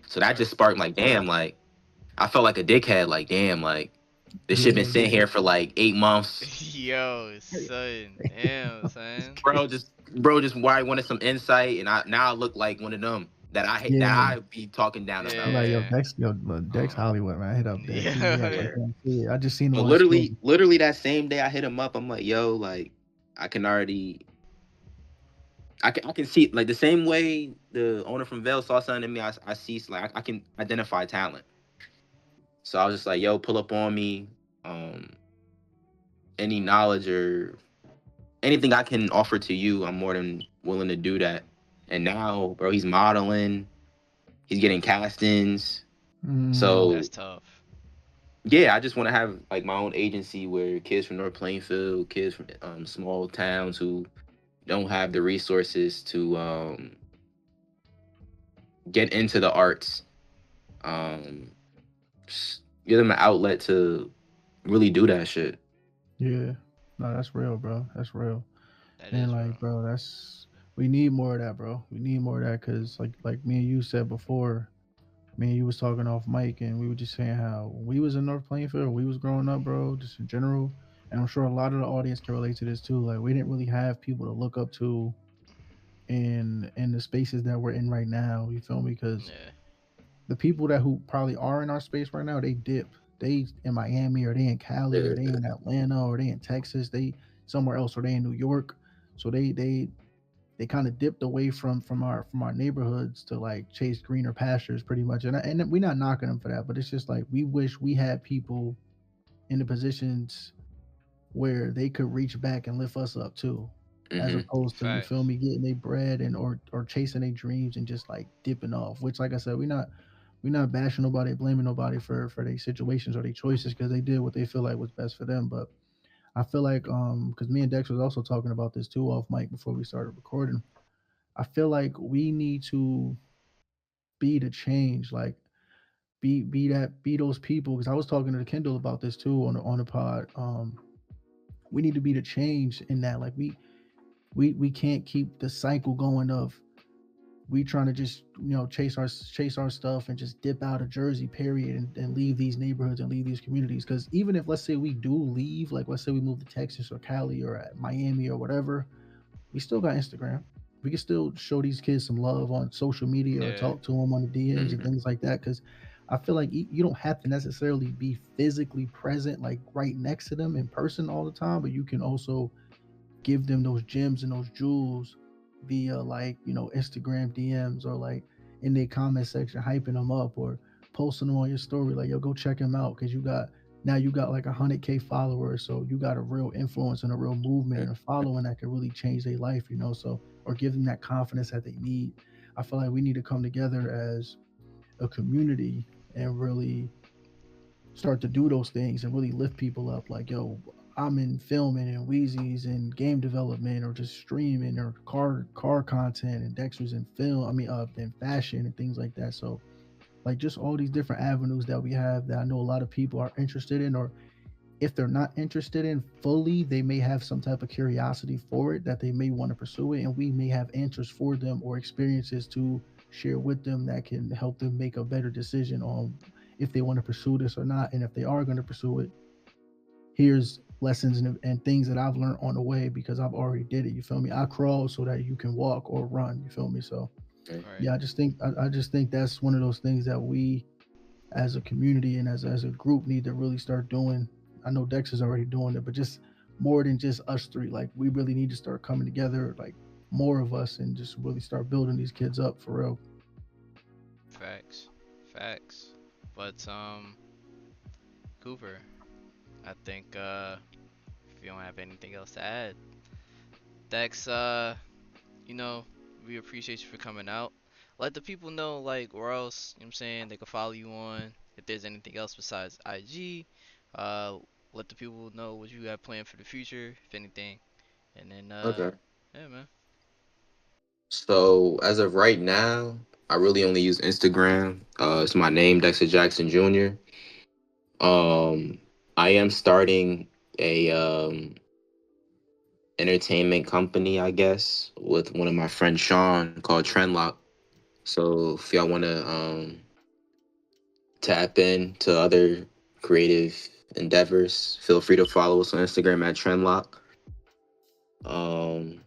So that just sparked like, damn, like I felt like a dickhead. Like, damn, like this shit been Yeah, sitting here for like 8 months. Yo, son, damn, son. Bro, just why I wanted some insight, and I look like one of them that I hate that yeah. I be talking down about. Like Yeah. Dex Hollywood, man. I hit up Dex. He act Yeah. like him. Yeah, I just seen him But on his story. literally that same day I hit him up, I'm like, yo, like I can already I can see like the same way the owner from Vail saw something in me. I see like I can identify talent. So I was just like, yo, pull up on me. Um, any knowledge or anything I can offer to you, I'm more than willing to do that. And now, bro, he's modeling. He's getting castings. That's So tough. yeah, I just want to have like my own agency where kids from North Plainfield, kids from small towns who don't have the resources to get into the arts, um, give them an outlet to really do that shit. Yeah. No, that's real, bro. That's real. That And is real. like, bro, that's we need more of that, bro. We need more of that because, like me and you said before, me and you was talking off mic, and we were just saying how when we was in North Plainfield, we was growing up, bro, just in general. And I'm sure a lot of the audience can relate to this too. Like, we didn't really have people to look up to in the spaces that we're in right now. You feel me? Because Yeah. the people that who probably are in our space right now, they dip. They in Miami, or they in Cali, or they in Atlanta, or they in Texas, they somewhere else, or they in New York. So they kind of dipped away from our neighborhoods to like chase greener pastures, pretty much. And we're not knocking them for that, but it's just like we wish we had people in the positions where they could reach back and lift us up too, as Hmm. opposed to, you feel Facts. me, getting their bread and or chasing their dreams and just like dipping off. Which, like I said, we're not bashing nobody, blaming nobody for their situations or their choices, because they did what they feel like was best for them. But I feel like, because me and Dex was also talking about this too off mic before we started recording. I feel like we need to be the change, like be those people. Because I was talking to Kendall about this too on the pod. We need to be the change in that. Like we can't keep the cycle going of we trying to just chase our stuff and just dip out of Jersey, period, and leave these neighborhoods and leave these communities. Because even if, let's say, we do leave, like let's say we move to Texas or Cali or Miami or whatever, we still got Instagram. We can still show these kids some love on social media or Yeah. talk to them on the DMs and Hmm. things like that. Because I feel like you don't have to necessarily be physically present, like right next to them in person all the time, but you can also give them those gems and those jewels via, like, Instagram DMs, or like in their comment section hyping them up, or posting them on your story like, yo, go check him out, because you got like 100K followers, so you got a real influence and a real movement and a following that can really change their life. So, or give them that confidence that they need. I feel like we need to come together as a community and really start to do those things and really lift people up. Like, yo, I'm in filming and Wheezy's in game development, or just streaming, or car content, and Dexter's in film. I mean, in fashion and things like that. So, like, just all these different avenues that we have that I know a lot of people are interested in, or if they're not interested in fully, they may have some type of curiosity for it that they may want to pursue it, and we may have answers for them or experiences to share with them that can help them make a better decision on if they want to pursue this or not. And if they are going to pursue it, here's lessons and things that I've learned on the way, because I've already did it. You feel me? I crawl so that you can walk or run. You feel me? So Right. yeah, I just think that's one of those things that we as a community and as a group need to really start doing. I know Dex is already doing it, but just more than just us three. Like, we really need to start coming together, like more of us, and just really start building these kids up for real. Facts. Facts. But Cooper, I think if you don't have anything else to add, Dex, you know, we appreciate you for coming out. Let the people know, like, where else, you know what I'm saying, they can follow you on, if there's anything else besides IG. Uh, let the people know what you have planned for the future, if anything. And then, Okay. yeah, man. So as of right now, I really only use Instagram. It's my name, Dexter Jackson Jr. Um, I am starting a entertainment company, I guess, with one of my friends, Sean, called Trendlock. So if y'all want to tap into other creative endeavors, feel free to follow us on Instagram at Trendlock. Um,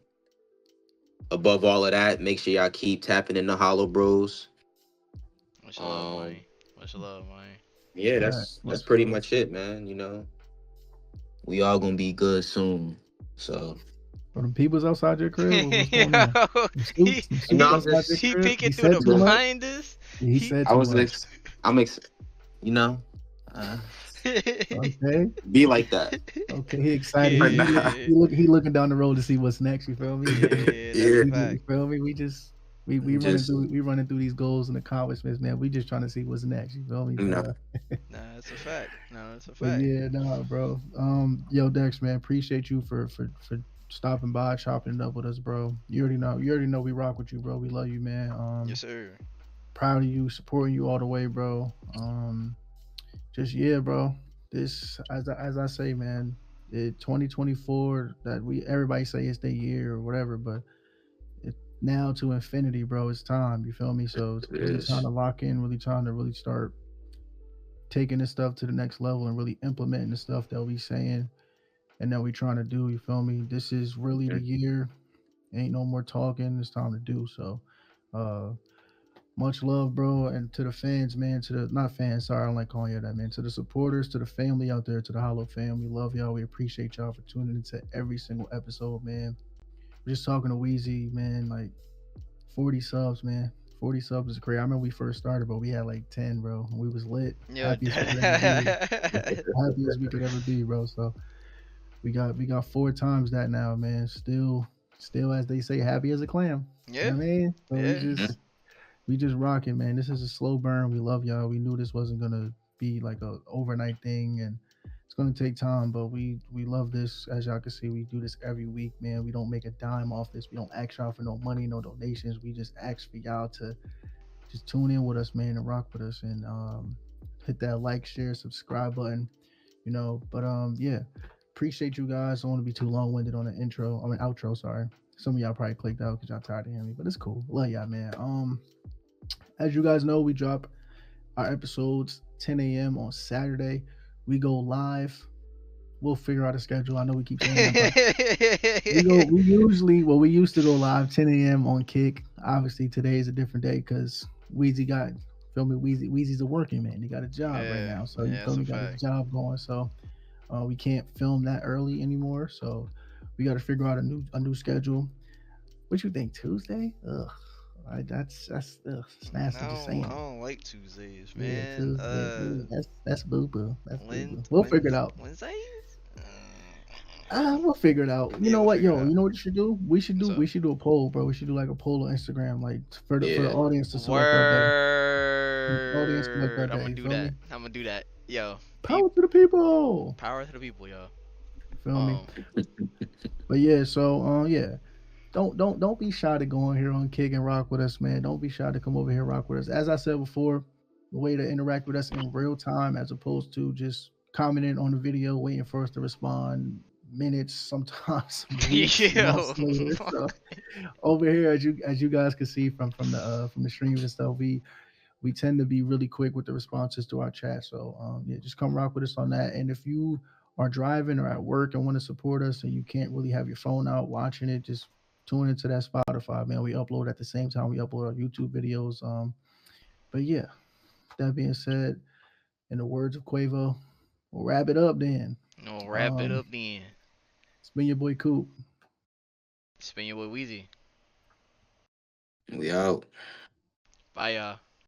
Above all of that, make sure y'all keep tapping in the HoloBros. Much love, Um, man. Much love, man. yeah, Facts, that's facts, pretty bro. much it, man. You know, we all gonna be good soon. So, For them people's outside your crib, what's going Yo, on? he Some you know, suits he I'm outside your just, he crib. peeking He through said the too much. blinders. Yeah, he He said I too was, much. I'm, you know, uh, Okay, be like that. okay. He excited. Or yeah, He looking down the road to see what's next. You feel me? yeah, that's yeah, a You fact. feel me? just, We running through these goals and accomplishments, man. We just trying to see what's next. You feel me? you know, Nah, that's a fact. No, that's a But fact. yeah, nah, bro. Yo, Dex, man, appreciate you for stopping by, chopping it up with us, bro. You already know. You already know we rock with you, bro. We love you, man. Yes, sir. Proud of you, supporting you all the way, bro. Just yeah, bro. This as I say, man. 2024 that we everybody say it's their year or whatever, but it now to infinity, bro. It's time. You feel me? So it's it really trying is. to lock in, really trying to really start taking this stuff to the next level and really implementing the stuff that we saying and that we trying to do. You feel me? This is really the year. Ain't no more talking. It's time to do. So, uh, much love, bro, and to the fans, man. To the not fans, sorry, I don't like calling you that, man. To the supporters, to the family out there, to the Hollow fam, we love y'all. We appreciate y'all for tuning into every single episode, man. We're just talking to Wheezy, man. Like 40 subs, man. 40 subs is great. I remember we first started, but we had like 10, bro. We was lit. Yo, Happiest we could ever be. Happiest we could ever be, bro. So we got 4 times that now, man. Still as they say, happy as a clam. You yeah, know what I mean? So we yeah. just we just rocking, man. This is a slow burn. We love y'all. We knew this wasn't gonna be like a overnight thing, and it's gonna take time. But we love this. As y'all can see, we do this every week, man. We don't make a dime off this. We don't ask y'all for no money, no donations. We just ask for y'all to just tune in with us, man, and rock with us, and hit that like, share, subscribe button. But yeah, appreciate you guys. I don't want to be too long winded on the intro. I mean outro. Sorry. Some of y'all probably clicked out because y'all tired of hearing me, but it's cool. Love y'all, man. As you guys know, we drop our episodes 10 a.m. on Saturday. We go live. We'll figure out a schedule. I know we keep saying that, but we go. We usually, well, we used to go live 10 a.m. on Kick. Obviously, today is a different day because Wheezy got, feel me. Wheezy's a working man. He got a job right Yeah, now, so you yeah, feel that's a me. Got his fact. job going, so we can't film that early anymore. So we got to figure out a new schedule. What you think? Tuesday? Ugh. That's ugh, it's I nasty just don't, I saying. don't like Tuesdays, Yeah, man. Tuesday. Yeah, that's boo boo. That's boo When, boo. We'll figure it when, out. Wednesdays? We'll figure it out. You Yeah, know we'll what, figure it yo? out. You know what you should do? We should do So, we should do a poll, bro. We should do like a poll on Instagram, like for the Yeah. audience to select that day. The audience select word. that I'm day. gonna You do feel that. me? I'm gonna do that. Yo, peep. Power to the people. Power to the people, yo. You feel me? Um, But yeah, so yeah. Don't be shy to go on here on Kick and rock with us, man. Don't be shy to come over here and rock with us. As I said before, the way to interact with us in real time as opposed to just commenting on the video, waiting for us to respond minutes, sometimes weeks, months yo. later. So over here, as you guys can see from the streams and stuff, we tend to be really quick with the responses to our chat. So yeah, just come rock with us on that. And if you are driving or at work and want to support us and you can't really have your phone out watching it, just tune into that Spotify, man. We upload at the same time we upload our YouTube videos. But yeah, that being said, in the words of Quavo, we'll wrap it up then. No, wrap it Um, up then. it's been your boy Coop. Spin your boy Weezy. We out. Bye, y'all.